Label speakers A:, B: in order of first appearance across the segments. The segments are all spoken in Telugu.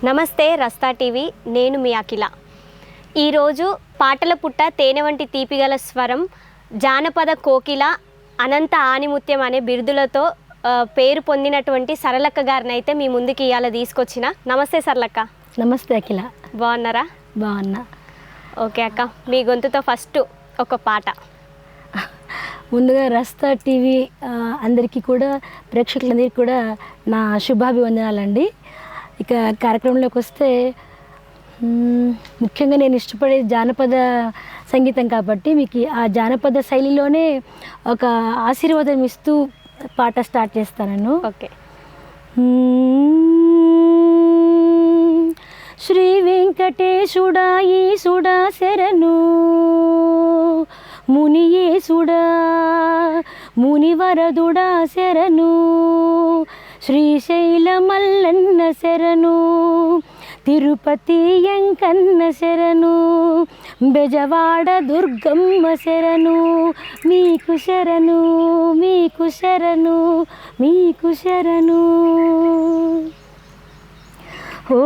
A: నమస్తే రస్తా టీవీ, నేను మీ అఖిల. ఈరోజు పాటల పుట్ట, తేనె వంటి తీపిగల స్వరం, జానపద కోకిల, అనంత ఆణిముత్యం అనే బిరుదులతో పేరు పొందినటువంటి సరళక్క గారిని అయితే మీ ముందుకి ఇవాళ తీసుకొచ్చిన. నమస్తే సరళక్క.
B: నమస్తే అఖిల.
A: బాగున్నారా?
B: బాగున్నా.
A: ఓకే అక్క, మీ గొంతుతో ఫస్ట్ ఒక పాట.
B: ముందుగా రస్తా టీవీ అందరికీ కూడా, ప్రేక్షకులందరికీ కూడా నా శుభాభివందనాలండి. ఇక కార్యక్రమంలోకి వస్తే, ముఖ్యంగా నేను ఇష్టపడే జానపద సంగీతం కాబట్టి మీకు ఆ జానపద శైలిలోనే ఒక ఆశీర్వాదం ఇస్తూ పాట స్టార్ట్ చేస్తాను.
A: ఓకే.
B: శ్రీ వెంకటేశుడా ఈశుడా శరణు, మునియేశుడా మునివరదుడా శరణు, శ్రీశైల మల్లన్న శరణు, తిరుపతి ఎంకన్న శరణు, బెజవాడ దుర్గమ్మ శరణు, మీకు శరణు మీకు శరణు మీకు శరణు. ఓ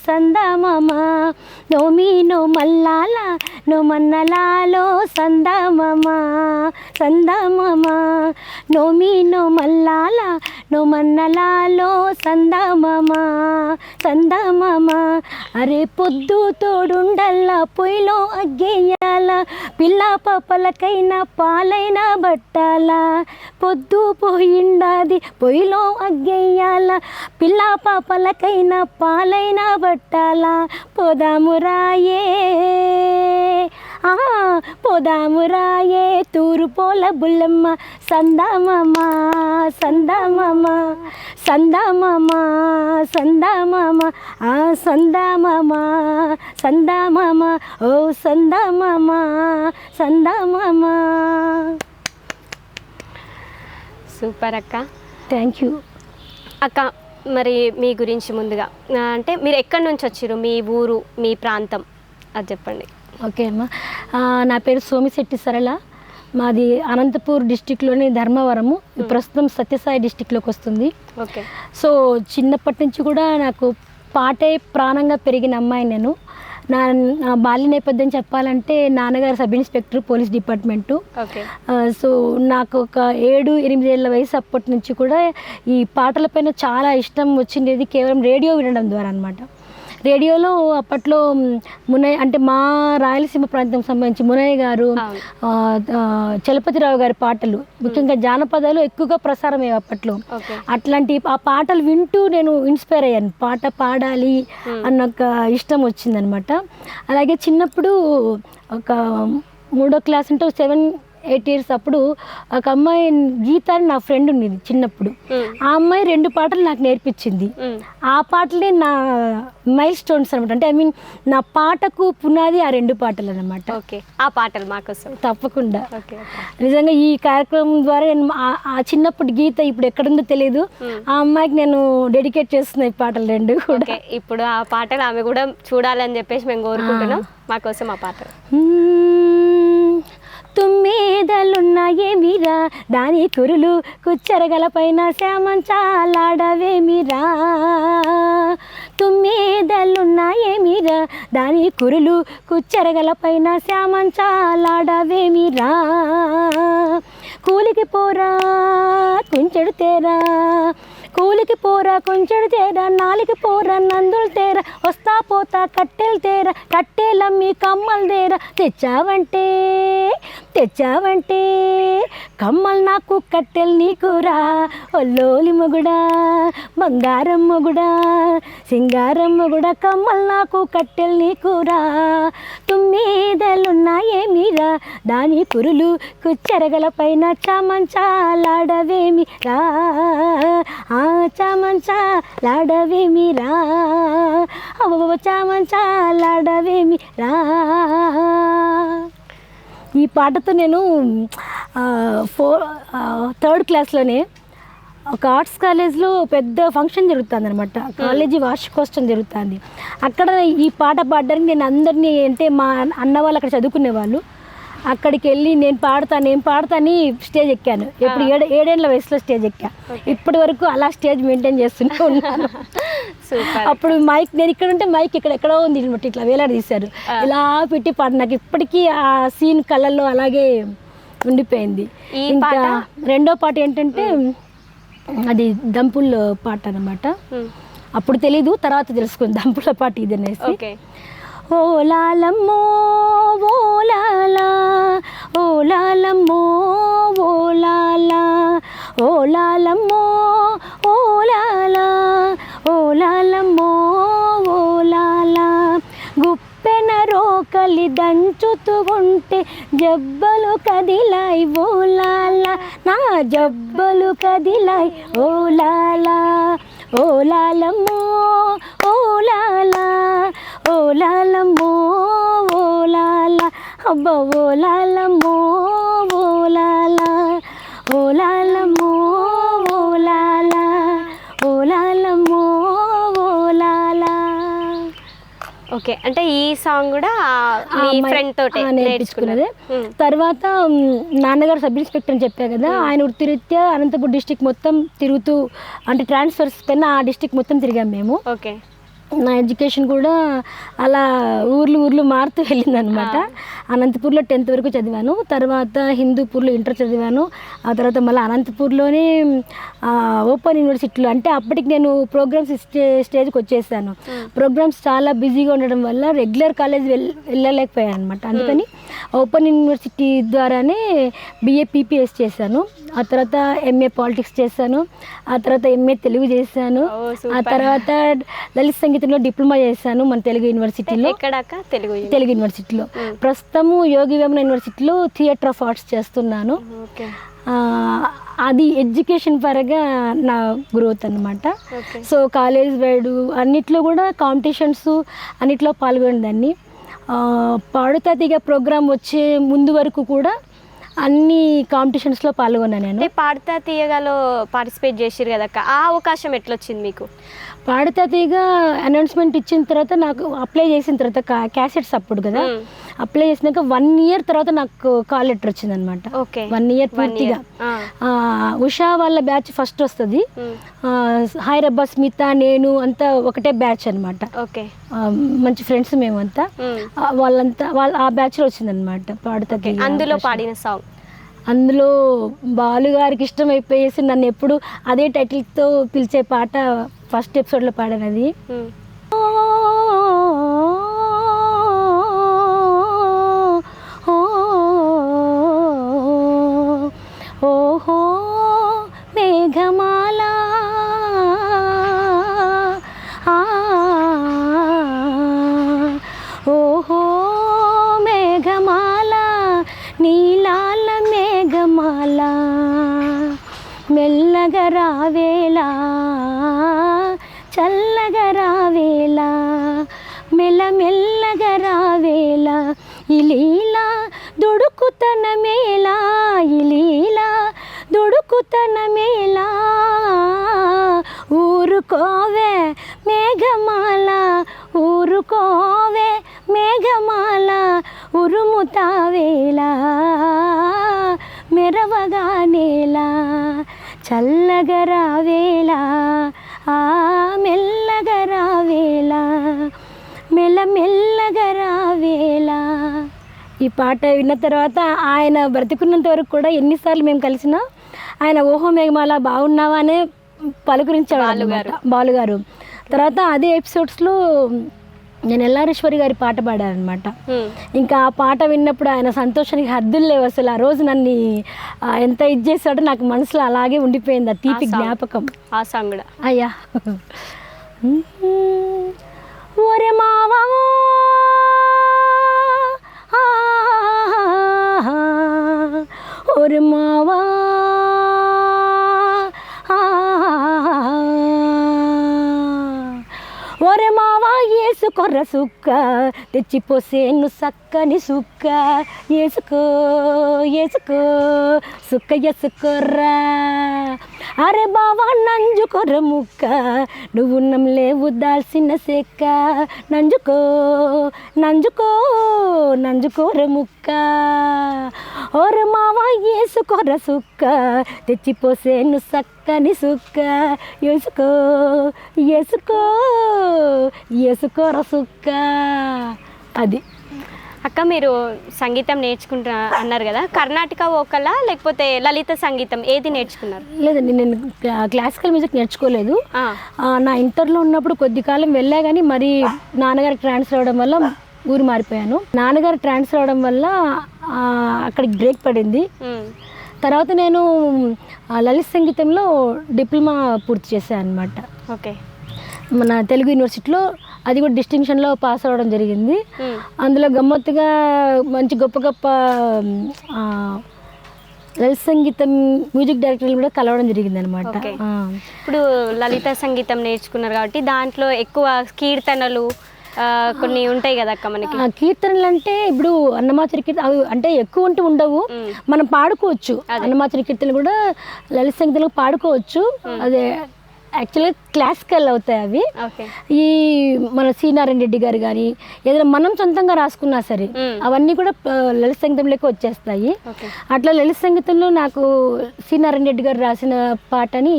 B: సందమామ నోమీనో మల్లాల నో మన్నలాలో సందమామ సందమామ నోమీనో మల్లాల నో మన్నలాలో సందమామ సందమామ. అరే పొద్దు తోడుండల్లా పొయ్యిలో అగ్గేయాల, పిల్ల పాపలకైనా పాలైనా బట్టాల, పొద్దు పోయిండాది పొయ్యిలో అగ్గేయాల, పిల్ల పాపలకైనా పాలైనా బట్టాల. పోదామురాయే పోదామురాయే తూరుపోల బుల్లమ్మ సందమామ సందమామ సందమామ సందమామ సందమామ సందమామ ఓ సందమామ సందమామ.
A: సూపర్ అక్క.
B: థ్యాంక్ యూ
A: అక్క. మరి మీ గురించి ముందుగా అంటే మీరు ఎక్కడి నుంచి వచ్చారు, మీ ఊరు, మీ ప్రాంతం అది చెప్పండి.
B: ఓకే అమ్మ, నా పేరు సోమిశెట్టి సరళ. మాది అనంతపూర్ డిస్టిక్లోని ధర్మవరము, ప్రస్తుతం సత్యసాయి డిస్టిక్లోకి వస్తుంది.
A: ఓకే.
B: సో చిన్నప్పటి నుంచి కూడా నాకు పాటే ప్రాణంగా పెరిగిన అమ్మాయి నేను. నా బాల్య నేపథ్యం చెప్పాలంటే, నాన్నగారు sub inspector police department. So నాకు ఒక 7-8 ఏళ్ళ వయసు అప్పటి నుంచి కూడా ఈ పాటలపైన చాలా ఇష్టం వచ్చిండేది, కేవలం రేడియో వినడం ద్వారా అనమాట. రేడియోలో అప్పట్లో మునయ్య, అంటే మా రాయలసీమ ప్రాంతం సంబంధించి మునయ్య గారు, చలపతిరావు గారి పాటలు, ముఖ్యంగా జానపదాలు ఎక్కువగా ప్రసారమయ్యాయి అప్పట్లో. అట్లాంటి ఆ పాటలు వింటూ నేను ఇన్స్పైర్ అయ్యాను, పాట పాడాలి అన్న ఒక ఇష్టం వచ్చిందనమాట. అలాగే చిన్నప్పుడు ఒక 3వ క్లాస్ అంటే 7-8 ఇయర్స్ అప్పుడు ఒక అమ్మాయి గీత అని నా ఫ్రెండ్ ఉండేది చిన్నప్పుడు. ఆ అమ్మాయి 2 పాటలు నాకు నేర్పించింది. ఆ పాటలే నా మైల్ స్టోన్స్ అనమాట. అంటే ఐ మీన్ నా పాటకు పునాది ఆ 2 పాటలు అనమాట.
A: ఓకే, ఆ పాటలు మాకోసం
B: తప్పకుండా. నిజంగా ఈ కార్యక్రమం ద్వారా నేను ఆ చిన్నప్పుడు గీత ఇప్పుడు ఎక్కడుందో తెలియదు, ఆ అమ్మాయికి నేను డెడికేట్ చేస్తున్నా ఈ పాటలు 2 కూడా.
A: ఇప్పుడు ఆ పాటలు ఆమె కూడా చూడాలని చెప్పేసి మేము కోరుకుంటున్నాం. మాకోసం ఆ పాటలు.
B: తుమ్మేదలున్నాయేమిరా, దాని కురులు కుచ్చరగల పైన శ్యామంచాలాడవేమిరా. తుమ్మేదలున్నాయేమిరా, దాని కురులు కుచ్చరగల పైన శ్యామంచాలాడవేమిరా. కూలికి పోరా కుంచెడు తేరా, కూలికి పోరా కొంచెడు తేరా, నాలికి పోరా నందులు తేరా, వస్తా పోతా కట్టెలు తేరా, కట్టెలమ్మి కమ్మలు తేరా, తెచ్చావంటే తెచ్చావంటే కమ్మలు నాకు కట్టెలు నీకురా. ఒల్లోలి మొగుడా బంగారం మొగుడా సింగారం మొగుడా, కమ్మలు నాకు కట్టెలు నీకురా. తుమ్మేదలున్నాయేమిరా, దాని కురులు కుచ్చెరగల పైన చామంచాలాడవేమిరా. చామంచాలాడవేమిరా, చామంచాలాడవేమిరా. ఈ పాటతో నేను 3rd క్లాస్లోనే ఒక ఆర్ట్స్ కాలేజ్లో పెద్ద ఫంక్షన్ జరుగుతుంది అనమాట, కాలేజీ వార్షికోత్సవం జరుగుతుంది. అక్కడ ఈ పాట పాడడానికి నేను అందరినీ, అంటే మా అన్న వాళ్ళు అక్కడ చదువుకునే వాళ్ళు, అక్కడికి వెళ్ళి నేను పాడతాని స్టేజ్ ఎక్కాను. ఎప్పుడు 7 ఏళ్ల వయసులో స్టేజ్ ఎక్కా. ఇప్పటి వరకు అలా స్టేజ్ మెయింటైన్ చేస్తూనే ఉన్నాను. అప్పుడు మైక్, నేను ఇక్కడ ఉంటే మైక్ ఎక్కడో ఉంది అనమాట, ఇట్లా వేలాడదీశారు, ఇలా పెట్టి పాట. నాకు ఇప్పటికీ ఆ సీన్ కళ్ళల్లో అలాగే ఉండిపోయింది. ఇంకా రెండో పాట ఏంటంటే అది దంపుల్ పాట అనమాట. అప్పుడు తెలీదు, తర్వాత తెలుసుకుంది దంపుల పాట ఇది అనేసి. ఓ లాలమ్మో ఓ లాలా, ఓ లాలమ్మో ఓ లాలా, ఓ లాలమ్మో ఓ లాలా, ఓ లాలమ్మో ఓ లాలా. గుప్పెన రోకలి దంచుతూ ఉంటే జబ్బలు కదిలాయి ఓ లాలా, నా జబ్బలు కదిలాయి ఓ లాలా, ఓ లాలమ్మో ఓ లాలా, ఓ లాలమ్మో ఓ లాలా, అబ్బా ఓ లాలమ్మో ఓ లాలా, ఓ లాలమ్మో ఓ లాలా, ఓ లాలమ్మో ఓ లాలా.
A: ఓకే, అంటే ఈ సాంగ్ కూడా మీ ఫ్రెండ్ తోటే
B: నేర్చుకున్నది. తర్వాత నాన్నగారు సబ్ ఇన్స్పెక్టర్ అని చెప్పా కదా, ఆయన వృత్తిరీత్యా అనంతపురం డిస్టిక్ మొత్తం తిరుగుతూ, అంటే ట్రాన్స్ఫర్స్ పైన ఆ డిస్టిక్ మొత్తం తిరిగాం మేము.
A: ఓకే,
B: నా ఎడ్యుకేషన్ కూడా అలా ఊర్లు మారుతూ వెళ్ళిందనమాట. అనంతపూర్లో 10th వరకు చదివాను, తర్వాత హిందూపూర్లో ఇంటర్ చదివాను, ఆ తర్వాత మళ్ళీ అనంతపూర్లోనే ఓపెన్ యూనివర్సిటీలో, అంటే అప్పటికి నేను ప్రోగ్రామ్స్ స్టేజ్కి వచ్చేసాను. ప్రోగ్రామ్స్ చాలా బిజీగా ఉండడం వల్ల రెగ్యులర్ కాలేజ్ వెళ్ళలేకపోయాను అనమాట. అందుకని ఓపెన్ యూనివర్సిటీ ద్వారానే BA PPS చేశాను, ఆ తర్వాత MA పాలిటిక్స్ చేశాను, ఆ తర్వాత MA తెలుగు చేశాను, ఆ తర్వాత లలిత సంగీతంలో డిప్లొమా చేశాను మన తెలుగు యూనివర్సిటీలో. తెలుగు యూనివర్సిటీలో. ప్రస్తుతము యోగి వేమన యూనివర్సిటీలో థియేటర్ ఆఫ్ ఆర్ట్స్ చేస్తున్నాను. అది ఎడ్యుకేషన్ పరంగా నా గ్రోత్ అనమాట. సో కాలేజ్ వైడ్ అన్నిట్లో కూడా కాంపిటీషన్స్ అన్నిట్లో పాల్గొనేదాన్ని. పాడుతా తీగ ప్రోగ్రాం వచ్చే ముందు వరకు కూడా అన్ని కాంపిటీషన్స్లో పాల్గొన్నాను నేను.
A: పాడుతా తీయగాలో పార్టిసిపేట్ చేసిరు కదా, ఆ అవకాశం ఎట్లా వచ్చింది మీకు?
B: పాడుతా తీగ అనౌన్స్మెంట్ ఇచ్చిన తర్వాత, నాకు అప్లై చేసిన తర్వాత క్యాసెట్స్ అప్పుడు కదా, అప్లై చేసినాక 1 year తర్వాత నాకు కాల్ లెటర్ వచ్చింది అనమాట. 1 year పూర్తిగా. ఉషా వాళ్ళ బ్యాచ్ ఫస్ట్ వస్తుంది, హాయ్ రబ్బా స్మిత నేను అంతా ఒకటే బ్యాచ్ అనమాట. మంచి ఫ్రెండ్స్ మేమంతా, ఆ బ్యాచ్లో వచ్చిందనమాట పాడుతా తీగ.
A: అందులో పాడిన సాంగ్,
B: అందులో బాలుగారికి ఇష్టం అయిపోయేసి నన్ను ఎప్పుడు అదే టైటిల్తో పిలిచే పాట ఫస్ట్ ఎపిసోడ్లో పాడానది. ఓహో మేఘమాల ఓహో మేఘమాల నీలాల మేఘమాల మెల్లగా రావేలా చల్లగా రావేలా మెల్లగా రావేలా ఇలీలా దుడుకుతన మేలా ఇలీలా దుడుకుతన మేలా ఊరుకోవే మేఘమాల ఊరుకోవే మేఘమాల ఉరుముతావేలా మెరవగా నేలా చల్లగా రావేలా మెల్లగా రావేలా మెల్లగా రావేలా. ఈ పాట విన్న తర్వాత ఆయన బ్రతికున్నంత వరకు కూడా ఎన్నిసార్లు మేము కలిసినా ఆయన ఓహో మేఘమాల బాగున్నావా అనే పలుకరించేవాళ్ళు బాలుగారు. తర్వాత అదే ఎపిసోడ్స్లో నేను ఎల్లారేశ్వరి గారి పాట పాడానమాట. ఇంకా ఆ పాట విన్నప్పుడు ఆయన సంతోషానికి హద్దులు లేవు అసలు. ఆ రోజు నన్ను ఎంత ఇది చేశాడో నాకు మనసులో అలాగే ఉండిపోయింది, ఆ తీపి జ్ఞాపకం.
A: ఆ సాంగ్ కూడా
B: అయ్యా ఒరే మావా ఒరే మావా ఒరే మావా ఏసుకోర్ర సుక్క తెచ్చిపోసేను సక్కని సుక్క ఏసుకో ఏసుకో సుక్క ఎసుకోర్రా అరే బావా నంజుకోర ముక్క నువ్వు లేవు దాల్సిన సెక్క నంజుకో నంజుకో నంజుకోర ముక్క ఓరే మావా వేసుకోర సుక్క తెచ్చిపోసేను సక్కని సుక్క వేసుకో వేసుకో వేసుకోర సుక్క. అది
A: అక్క మీరు సంగీతం నేర్చుకుంటా అన్నారు కదా, కర్ణాటక వోకలా లేకపోతే లలిత సంగీతం ఏది నేర్చుకున్నారు?
B: లేదండి, నేను క్లాసికల్ మ్యూజిక్ నేర్చుకోలేదు. నా ఇంటర్లో ఉన్నప్పుడు కొద్ది కాలం వెళ్ళా కానీ మరి నాన్నగారికి ట్రాన్స్ఫర్ అవ్వడం వల్ల ఊరు మారిపోయాను. నాన్నగారు ట్రాన్స్ఫర్ అవ్వడం వల్ల అక్కడికి బ్రేక్ పడింది. తర్వాత నేను లలిత సంగీతంలో డిప్లొమా పూర్తి చేశాను అనమాట.
A: ఓకే,
B: మన తెలుగు యూనివర్సిటీలో అది కూడా డిస్టింక్షన్లో పాస్ అవ్వడం జరిగింది. అందులో గమ్మత్తుగా మంచి గొప్ప గొప్ప లలిత సంగీతం మ్యూజిక్ డైరెక్టర్లు కూడా కలవడం జరిగింది అనమాట.
A: ఇప్పుడు లలిత సంగీతం నేర్చుకున్నారు కాబట్టి దాంట్లో ఎక్కువ కీర్తనలు కొన్ని ఉంటాయి కదా అక్క మనకి.
B: కీర్తనలు అంటే ఇప్పుడు అన్నమాచార్య కీర్తన అవి అంటే ఎక్కువ ఉంటూ ఉండవు, మనం పాడుకోవచ్చు. అన్నమాచార్య కీర్తనలు కూడా లలిత సంగీతంలో పాడుకోవచ్చు. అదే యాక్చువల్గా క్లాసికల్ అవుతాయి అవి. ఈ మన సి నారాయణ రెడ్డి గారు కానీ ఏదైనా మనం సొంతంగా రాసుకున్నా సరే అవన్నీ కూడా లలిత సంగీతంలోకి వచ్చేస్తాయి. అట్లా లలిత సంగీతంలో నాకు సి నారాయణ రెడ్డి గారు రాసిన పాటని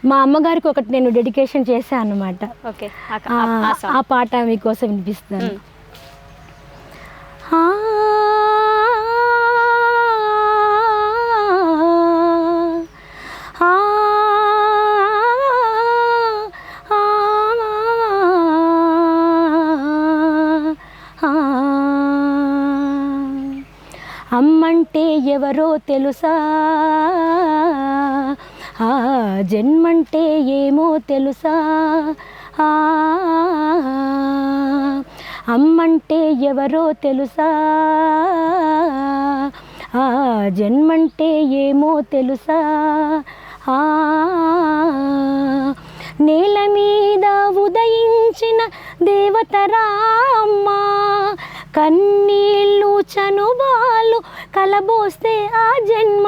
B: మా అమ్మగారికి ఒకటి నేను డెడికేషన్ చేశాను అన్నమాట. ఆ పాట మీకోసం వినిపిస్తాను. అమ్మంటే ఎవరో తెలుసా, ఆ జన్మంటే ఏమో తెలుసా, అమ్మంటే ఎవరో తెలుసా, ఆ జన్మంటే ఏమో తెలుసా, నేల మీద ఉదయించిన దేవతరా అమ్మా, కన్నీళ్ళు చనుబాలు కలబోస్తే ఆ జన్మ,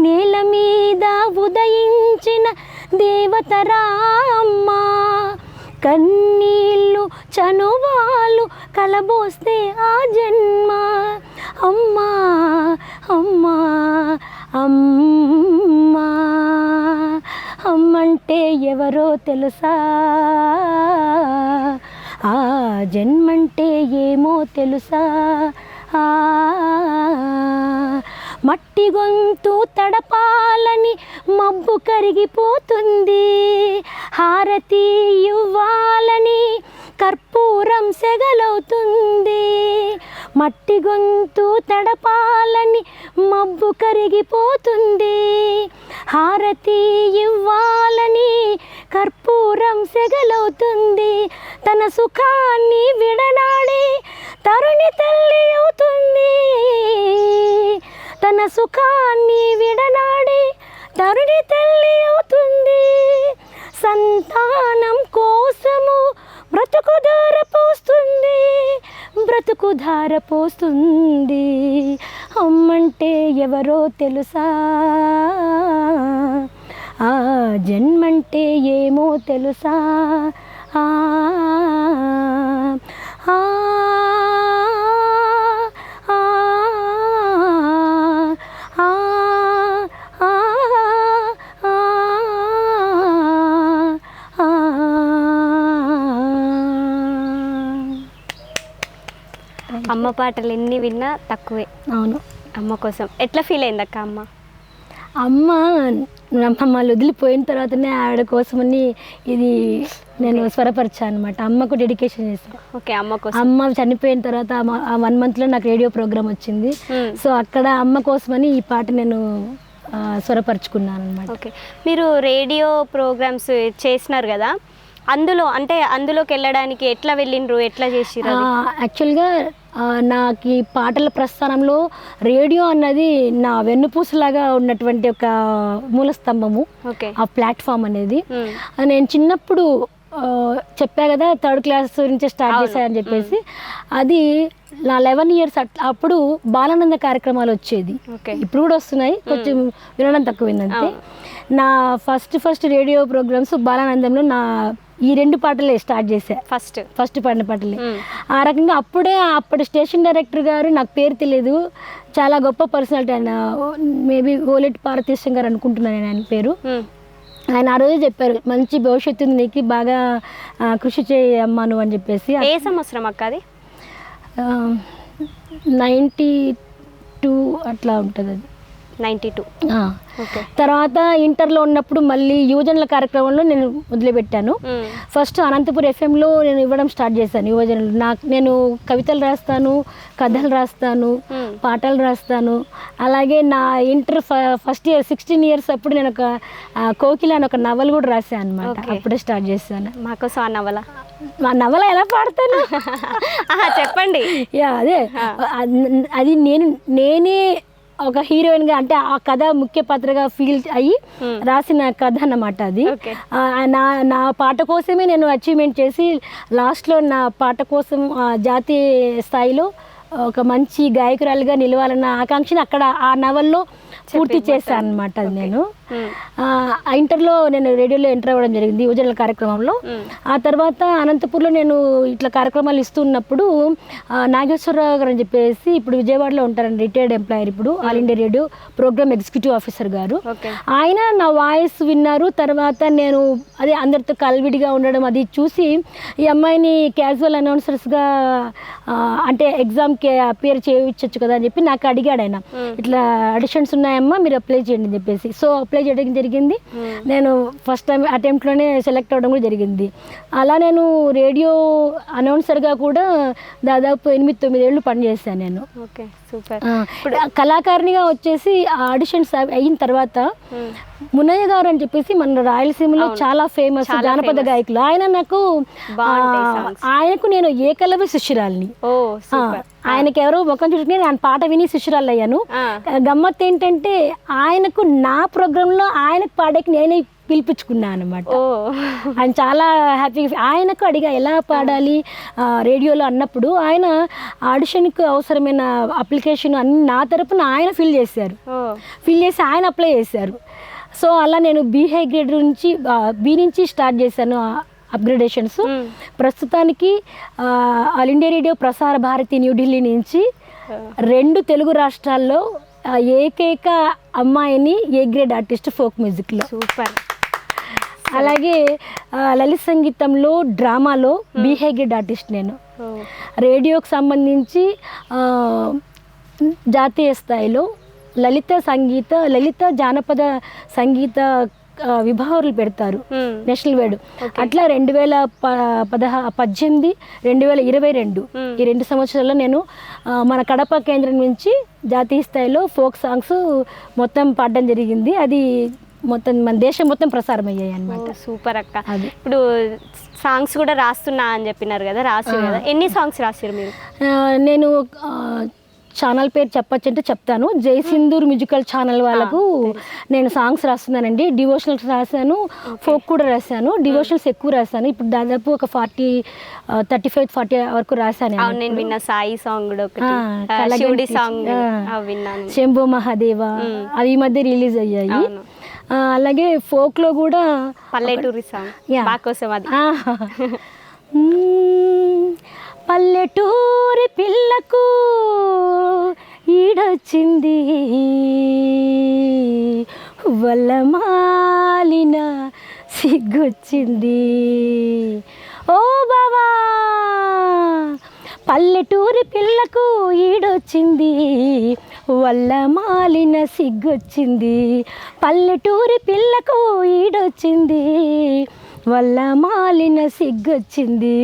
B: నేల మీద ఉదయించిన దేవతరా అమ్మా, కన్నీళ్ళు చనుబాలు కలబోస్తే ఆ జన్మ, అమ్మా అమ్మా అమ్మా, అమ్మంటే ఎవరో తెలుసా, ఆ జన్మంటే ఏమో తెలుసా, మట్టి గొంతు తడపాలని మబ్బు కరిగిపోతుంది, హారతి ఇవ్వాలని కర్పూరం సెగలవుతుంది, మట్టి గొంతు తడపాలని మబ్బు కరిగిపోతుంది, హారతి ఇవ్వాలని కర్పూరం సెగలవుతుంది, తన సుఖాన్ని విడనాడి తరుణి తల్లి అవుతుంది, తన సుఖాన్ని విడనాడి తరుణి తల్లి అవుతుంది, సంతానం కోసము బ్రతుకు ధార పోస్తుంది, బ్రతుకు ధార పోస్తుంది, అమ్మంటే ఎవరో తెలుసా, ఆ జన్మంటే ఏమో తెలుసా,
A: అమ్మ పాటలు ఎన్ని విన్నా తక్కువే.
B: అవును,
A: అమ్మ కోసం ఎట్లా ఫీల్ అయింది అక్క?
B: అమ్మ మమ్మల్ని వదిలిపోయిన తర్వాతనే ఆవిడ కోసమని ఇది నేను స్వరపరిచాను అనమాట. అమ్మకు డెడికేషన్ చేశాను.
A: ఓకే, అమ్మ కోసం.
B: అమ్మ చనిపోయిన తర్వాత ఆ 1 monthలో నాకు రేడియో ప్రోగ్రామ్ వచ్చింది. సో అక్కడ అమ్మ కోసమని ఈ పాట నేను స్వరపరుచుకున్నాను అనమాట.
A: ఓకే, మీరు రేడియో ప్రోగ్రామ్స్ చేసినారు కదా, అందులోకి వెళ్ళడానికి ఎట్లా వెళ్ళిండ్రు, ఎట్లా చేసిరు?
B: యాక్చువల్గా నాకు ఈ పాటల ప్రస్థానంలో రేడియో అన్నది నా వెన్నుపూసలాగా ఉన్నటువంటి ఒక మూలస్తంభము. ఆ ప్లాట్ఫామ్ అనేది నేను చిన్నప్పుడు చెప్పా కదా 3rd class నుంచి స్టార్ట్ చేశానని చెప్పేసి, అది నా 11 ఇయర్స్ అప్పుడు బాలానంద కార్యక్రమాలు వచ్చేది.
A: ఓకే.
B: ఇప్పుడు కూడా వస్తున్నాయి, కొంచెం వినడం తక్కువైందంతే. నా ఫస్ట్ రేడియో ప్రోగ్రామ్స్ బాలానందంలో నా ఈ 2 పాటలే స్టార్ట్ చేశా. ఫస్ట్ పాడిన పాటలే. ఆ రకంగా అప్పటి స్టేషన్ డైరెక్టర్ గారు, నాకు పేరు తెలియదు, చాలా గొప్ప పర్సనాలిటీ ఆయన, మేబీ ఓలెట్ పార్వతీశం గారు అనుకుంటున్నాను నేను ఆయన పేరు. ఆయన ఆ రోజు చెప్పారు, మంచి భవిష్యత్తు ఉంది నీకు, బాగా కృషి చేయమ్మా నువ్వు అని చెప్పేసి.
A: ఏ సంవత్సరం అక్క అది?
B: 92 అట్లా ఉంటుంది అది.
A: 92.
B: తర్వాత ఇంటర్లో ఉన్నప్పుడు మళ్ళీ యువజనుల కార్యక్రమంలో నేను మొదలుపెట్టాను. ఫస్ట్ అనంతపురం ఎఫ్ఎంలో నేను ఇవ్వడం స్టార్ట్ చేశాను యువజనులు. నేను కవితలు రాస్తాను, కథలు రాస్తాను, పాటలు రాస్తాను. అలాగే నా ఇంటర్ ఫస్ట్ ఇయర్ 16 ఇయర్స్ అప్పుడు నేను ఒక కోకిల అని ఒక నవల కూడా రాశాను అనమాట. అప్పుడే స్టార్ట్ చేశాను.
A: మాకోసం ఆ నవల,
B: మా నవల ఎలా పాడతాను
A: చెప్పండి.
B: అదే అది నేనే ఒక హీరోయిన్గా, అంటే ఆ కథ ముఖ్య పాత్రగా ఫీల్ అయ్యి రాసిన కథ అన్నమాట అది. నా పాట కోసమే నేను అచీవ్మెంట్ చేసి లాస్ట్లో నా పాట కోసం జాతీయ స్థాయిలో ఒక మంచి గాయకురాలుగా నిలవాలన్న ఆకాంక్షని అక్కడ ఆ నవల్లో పూర్తి చేశాను అనమాట. అది నేను ఇంటర్లో నేను రేడియోలో ఎంటర్ అవ్వడం జరిగింది యువజనుల కార్యక్రమంలో. ఆ తర్వాత అనంతపూర్లో నేను ఇట్లా కార్యక్రమాలు ఇస్తున్నప్పుడు నాగేశ్వరరావు గారు అని చెప్పేసి, ఇప్పుడు విజయవాడలో ఉంటారండి, రిటైర్డ్ ఎంప్లాయర్, ఇప్పుడు All India Radio programme executive officer గారు. ఆయన నా వాయిస్ విన్నారు. తర్వాత నేను అదే అందరితో కలివిడిగా ఉండడం అది చూసి, ఈ అమ్మాయిని క్యాజువల్ అనౌన్సర్స్గా అంటే ఎగ్జామ్కి అపియర్ చేయించవచ్చు కదా అని చెప్పి నాకు అడిగాడు ఆయన, ఇట్లా ఆడిషన్స్ ఉన్నాయమ్మా మీరు అప్లై చేయండి అని చెప్పేసి. సో అప్లై చేయడం జరిగింది. నేను ఫస్ట్ టైం అటెంప్ట్లోనే సెలెక్ట్ అవ్వడం కూడా జరిగింది. అలా నేను రేడియో అనౌన్సర్గా కూడా దాదాపు 8-9 ఏళ్ళు పనిచేశాను నేను.
A: Okay, super.
B: కళాకారిణిగా వచ్చేసి ఆడిషన్స్ అయిన తర్వాత మునయ్య గారు అని చెప్పేసి మన రాయలసీమలో చాలా ఫేమస్ జానపద గాయకులు, ఆయనకు నేను ఏకలవ్య శిష్యురాలిని. ఆయనకి ఎవరో ముఖం చూసుకుని నేను పాట విని శిష్యురాలు అయ్యాను. గమ్మత్ ఏంటంటే ఆయనకు నా ప్రోగ్రాంలో ఆయనకు పాడేకి నేనే పిలిపించుకున్నాను అనమాట. ఆయన చాలా హ్యాపీగా, ఆయనకు అడిగా ఎలా పాడాలి రేడియోలో అన్నప్పుడు ఆయన ఆడిషన్కి అవసరమైన అప్లికేషన్ అన్ని నా తరపున ఆయన ఫిల్ చేసి ఆయన అప్లై చేశారు. సో అలా నేను బి నుంచి స్టార్ట్ చేశాను అప్గ్రేడేషన్స్. ప్రస్తుతానికి all India radio Prasar Bharati New Delhi నుంచి 2 తెలుగు రాష్ట్రాల్లో ఏకైక అమ్మాయిని ఏ గ్రేడ్ ఆర్టిస్ట్ ఫోక్ మ్యూజిక్లో.
A: సూపర్.
B: అలాగే లలిత సంగీతంలో డ్రామాలో బీహై గ్రేడ్ ఆర్టిస్ట్ నేను. రేడియోకి సంబంధించి జాతీయ స్థాయిలో లలిత జానపద సంగీత విభాగాలు పెడతారు, నేషనల్ వైడ్. అట్లా 2018, 2022 ఈ 2 సంవత్సరాల్లో నేను మన కడప కేంద్రం నుంచి జాతీయ స్థాయిలో ఫోక్ సాంగ్స్ మొత్తం పాడడం జరిగింది. అది మొత్తం మన దేశం మొత్తం ప్రసారం అయ్యాయి అన్నమాట.
A: సూపర్ అక్క. ఇప్పుడు సాంగ్స్ కూడా రాస్తున్నా అని చెప్పినారు కదా, రాసారు కదా, ఎన్ని సాంగ్స్ రాసారు మీరు?
B: నేను ఛానల్ పేరు చెప్పచ్చంటే చెప్తాను. జయసింధూర్ మ్యూజికల్ ఛానల్ వాళ్ళకు నేను సాంగ్స్ రాస్తున్నానండి. డివోషనల్స్ రాశాను, ఫోక్ కూడా రాశాను. డివోషనల్స్ ఎక్కువ రాశాను. ఇప్పుడు దాదాపు ఒక 35-40 వరకు రాశాను.
A: నేను విన్న సాయి సాంగ్,
B: శంభో మహాదేవ, అవి ఈ మధ్య రిలీజ్ అయ్యాయి. అలాగే ఫోక్ లో కూడా
A: పల్లెటూరి సాంగ్ కోసం అది.
B: పల్లెటూరి పిల్లకు ఈడొచ్చింది, వల్లమాలిన సిగ్గొచ్చింది. ఓ బావా పల్లెటూరి పిల్లకు ఈడొచ్చింది, వల్లమాలిన సిగ్గొచ్చింది. పల్లెటూరి పిల్లకు ఈడొచ్చింది, వల్లమాలిన సిగ్గొచ్చింది.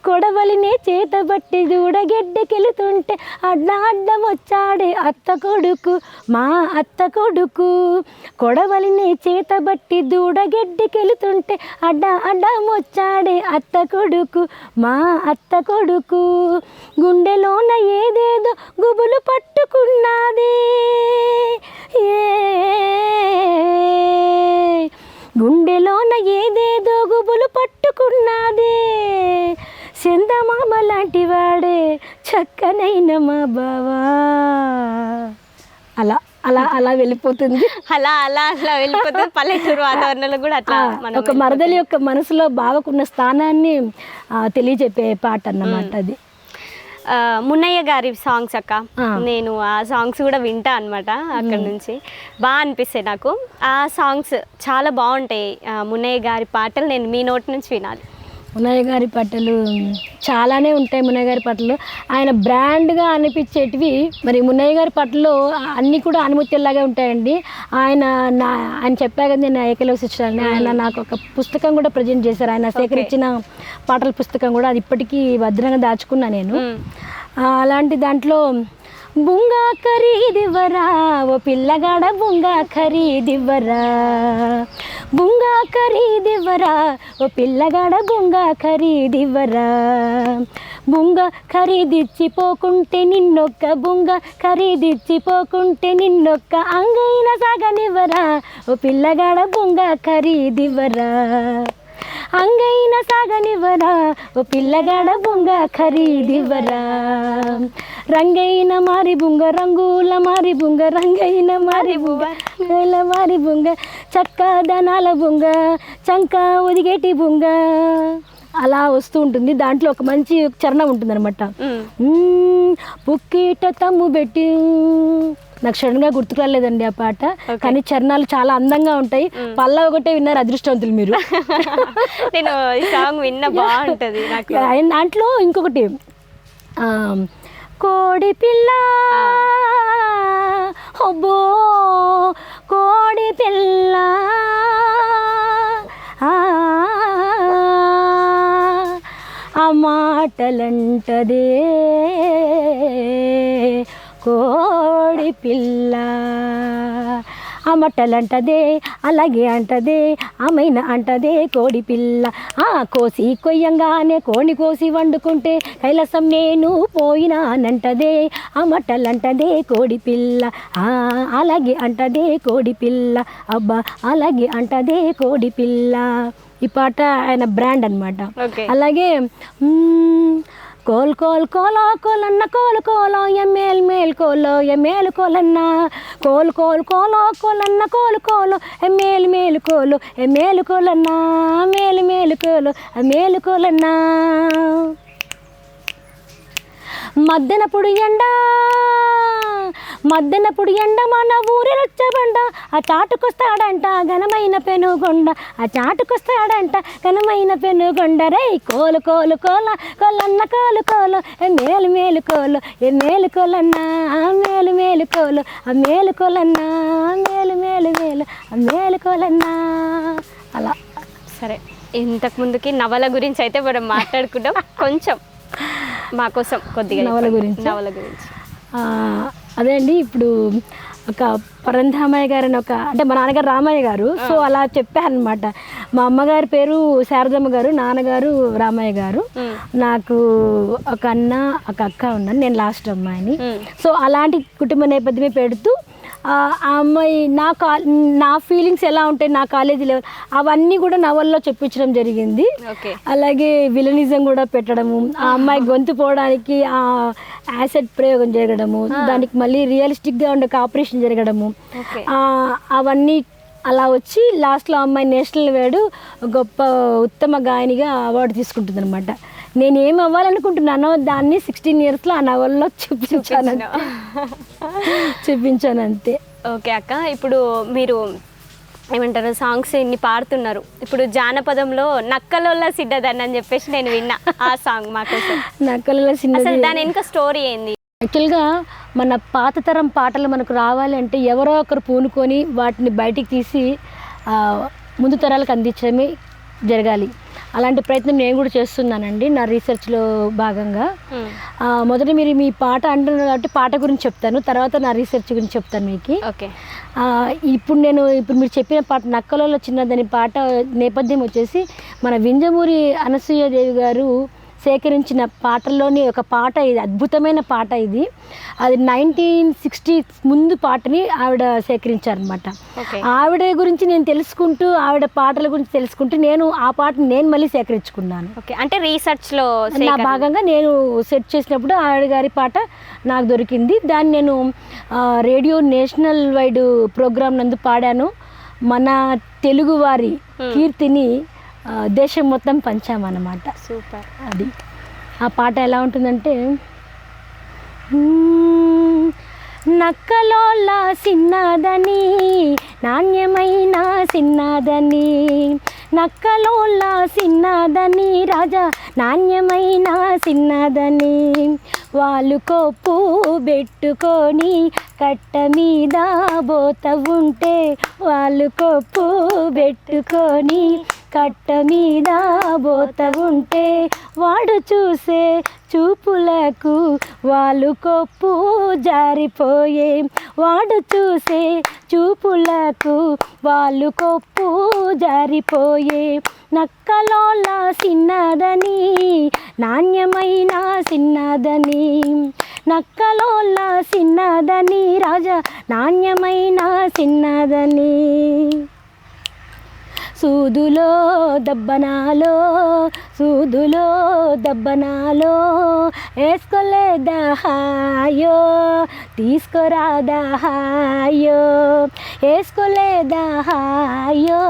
B: కొడవలినే చేతబట్టి దూడగెడ్డకెళుతుంటే అడ్డం వచ్చాడే అత్త కొడుకు, మా అత్త కొడుకు. కొడవలినే చేతబట్టి దూడగెడ్డకెళుతుంటే అడ్డం వచ్చాడే అత్త కొడుకు, మా అత్త కొడుకు. గుండెలోన ఏదేదో గుబులు పట్టుకున్నదే, గుండెలోన ఏదేదో గుబులు పట్టుకున్నదే. చందమామ లాంటి వాడే చక్కనైన మా బావా, అలా అలా అలా వెళ్ళిపోతుంది.
A: అలా అలా అలా వెళ్ళిపోతుంది. పల్లెటూరు వాతావరణంలో కూడా అట్లా మనం
B: ఒక మరదలి యొక్క మనసులో బావకున్న స్థానాన్ని తెలియజెప్పే పాట అన్నమాట అది.
A: మున్నయ్య గారి సాంగ్స్ అక్క, నేను ఆ సాంగ్స్ కూడా వింటా అనమాట. అక్కడ నుంచి బాగా అనిపిస్తాయి నాకు ఆ సాంగ్స్, చాలా బాగుంటాయి. మున్నయ్య గారి పాటలు నేను మీ నోటి నుంచి వినాలి.
B: మున్నయ్య గారి పాటలు చాలానే ఉంటాయి. మున్నయ్య గారి పాటలు ఆయన బ్రాండ్గా అనిపించేటివి. మరి మున్నయ్య గారి పాటల్లో అన్నీ కూడా ఆనిముత్యాల్లాగా ఉంటాయండి. ఆయన చెప్పా కదా నేను ఏకలవ్య శిష్యురాలిని. ఆయన నాకు ఒక పుస్తకం కూడా ప్రజెంట్ చేశారు. ఆయన సేకరించిన పాటల పుస్తకం కూడా, అది ఇప్పటికీ భద్రంగా దాచుకున్నా నేను. అలాంటి దాంట్లో బుంగా ఖరీదివ్వరా ఓ పిల్లగాడ, బుంగా ఖరీదివ్వరా, బుంగా ఖరీదివ్వరా ఓ పిల్లగాడ, బుంగా ఖరీదివ్వరా, బుంగ ఖరీదిచ్చిపోకుంటే నిన్నొక్క, బుంగ ఖరీదిచ్చిపోకుంటే నిన్నొక్క, అంగైన సాగనివ్వరా ఓ పిల్లగాడ, బుంగా ఖరీదివ్వరా, అంగైన సాగనివ్వరా ఓ పిల్లగాడ, బుంగ ఖరీదివ్వరా, రంగైన మారి బుంగ, రంగుల మారి బుంగ, రంగైన మారి బుంగ, రంగుల మారి బుంగ, చక్కదనాల బుంగ, చంక ఒదిగేటి బుంగ, అలా వస్తూ ఉంటుంది. దాంట్లో ఒక మంచి చరణం ఉంటుంది అనమాట. పుక్కిట తమ్ము పెట్టి, నాకు సడన్గా గుర్తుకు రాలేదండి ఆ పాట, కానీ చరణాలు చాలా అందంగా ఉంటాయి. పల్ల ఒకటే విన్నారు, అదృష్టవంతులు మీరు.
A: నేను ఈ సాంగ్ విన్న బాగుంటుంది నాకు.
B: దాంట్లో ఇంకొకటి, కోడి పిల్ల హొబ్బో కోడి పిల్ల, ఆ మాటలంటదే కోడి పిల్ల, ఆ మట్టలంటదే అలాగే అంటదే, ఆమెన అంటదే కోడి పిల్ల, కోసి కొయ్యంగానే కోడిని కోసి వండుకుంటే కైలాసం నేను పోయినానంటదే, ఆ మట్టలంటదే కోడి పిల్ల, అలాగే అంటదే కోడి పిల్ల, అబ్బా అలాగే అంటదే కోడి పిల్ల. ఈ పాట ఆయన బ్రాండ్ అనమాట. అలాగే కోల్ కోల్ కోలో కోలన్న, కోలు కోలో ఎమ్మేల్ మేల్ కోలో ఎమ్మేలు కోలన్న, కోల్ కోల్ కోలో కోలన్న, కోలు కోలో ఎమ్మేలు మేలు కోలు ఎమ్మేలు కోలన్న, మేలు మేలు కోలు మేలు కోలన్న, మద్దెనప్పుడు ఎండ, మద్దెనప్పుడు ఎండ మన ఊరి రచ్చబండ, ఆ చాటుకొస్తాడంట ఘనమైన పెనుగొండ, ఆ చాటుకొస్తాడంట ఘనమైన పెనుగొండ, రై కోలు కోలు కోల కోలన్న, కోలు కోలు మేలు మేలు కోలు మేలు కోలన్న, మేలు మేలు కోలు మేలు కోలన్న, మేలు మేలు మేలు మేలు కోలన్న. అలా.
A: సరే, ఇంతకు ముందుకి నవల గురించి అయితే మనం మాట్లాడుకుంటాం. కొంచెం మా కోసం కొద్దిగా
B: నవల గురించి అదే అండి. ఇప్పుడు ఒక పరంధామయ్య గారు అని అంటే మా నాన్నగారు రామయ్య గారు, సో అలా చెప్పారనమాట. మా అమ్మగారి పేరు శారదమ్మ గారు, నాన్నగారు రామయ్య గారు. నాకు ఒక అన్న ఒక అక్క ఉన్నాను, నేను లాస్ట్ అమ్మాయిని. సో అలాంటి కుటుంబ నేపథ్యమే పెడుతూ ఆ అమ్మాయి నా ఫీలింగ్స్ ఎలా ఉంటాయి నా కాలేజీ లెవెల్ అవన్నీ కూడా నవల్లో చెప్పించడం జరిగింది. అలాగే విలనిజం కూడా పెట్టడము, ఆ అమ్మాయి గొంతు పోవడానికి ఆ యాసిడ్ ప్రయోగం జరగడము, దానికి మళ్ళీ రియలిస్టిక్గా ఉండే ఆపరేషన్ జరగడము, అవన్నీ అలా వచ్చి లాస్ట్లో అమ్మాయి నేషనల్ అవార్డు గొప్ప ఉత్తమ గాయనిగా అవార్డు తీసుకుంటుంది అనమాట. నేను ఏం అవ్వాలనుకుంటున్నానో దాన్ని 16 yearsలో ఆ నవల్లో చూపించాను అంతే.
A: ఓకే అక్క, ఇప్పుడు మీరు ఏమంటారు సాంగ్స్ ఇన్ని పాడుతున్నారు, ఇప్పుడు జానపదంలో నక్కలోళ్ళ సిద్ధదాన్ని అని చెప్పేసి నేను విన్నా, ఆ సాంగ్ మాకోసం.
B: నక్కలోళ్ళ సిద్ధ,
A: దాని వెనుక స్టోరీ ఏంది?
B: యాక్చువల్గా మన పాత తరం పాటలు మనకు రావాలి అంటే ఎవరో ఒకరు పూనుకొని వాటిని బయటికి తీసి ముందు తరాలకు అందించడమే జరగాలి. అలాంటి ప్రయత్నం నేను కూడా చేస్తున్నానండి నా రీసెర్చ్లో భాగంగా. మొదట మీరు మీ పాట అంటున్నారు కాబట్టి పాట గురించి చెప్తాను, తర్వాత నా రీసెర్చ్ గురించి చెప్తాను మీకు.
A: ఓకే.
B: ఇప్పుడు మీరు చెప్పిన పాట నక్కలలో చిన్నదని పాట నేపథ్యం వచ్చేసి మన వింజమూరి అనసూయదేవి గారు సేకరించిన పాటల్లోని ఒక పాట ఇది, అద్భుతమైన పాట ఇది. అది 1960 ముందు పాటని ఆవిడ సేకరించారనమాట. ఆవిడ గురించి నేను తెలుసుకుంటూ, ఆవిడ పాటల గురించి తెలుసుకుంటూ నేను ఆ పాటని నేను మళ్ళీ సేకరించుకున్నాను.
A: ఓకే, అంటే రీసెర్చ్లో
B: నా భాగంగా నేను సెర్చ్ చేసినప్పుడు ఆవిడ గారి పాట నాకు దొరికింది. దాన్ని నేను రేడియో నేషనల్ వైడ్ ప్రోగ్రామ్ నందు పాడాను. మన తెలుగువారి కీర్తిని దేశం మొత్తం పంచామన్నమాట.
A: సూపర్.
B: అది ఆ పాట ఎలా ఉంటుందంటే, నక్కలోలా సిన్నదని నాణ్యమైన సిన్నదని, నక్కలోలా సిన్నదని రాజా నాణ్యమైన సిన్నదని, వాళ్ళు కొప్పు పెట్టుకొని కట్ట మీద బోత ఉంటే, వాళ్ళు కొప్పు పెట్టుకొని కట్ట మీద బోత ఉంటే, వాడు చూసే చూపులకు వాళ్ళు కొప్పు జారిపోయే, వాడు చూసే చూపులకు వాళ్ళు కొప్పు జారిపోయే, నక్కలోలా సిన్నదని నాణ్యమైన సిన్నదని, నక్కలోలా సిన్నదని రాజా నాణ్యమైన సిన్నదని, సూదులో దబ్బనాలో సూదులో దబ్బనాలో వేసుకోలేదా హాయో తీసుకోరాదా హాయో, వేసుకోలేదా హాయో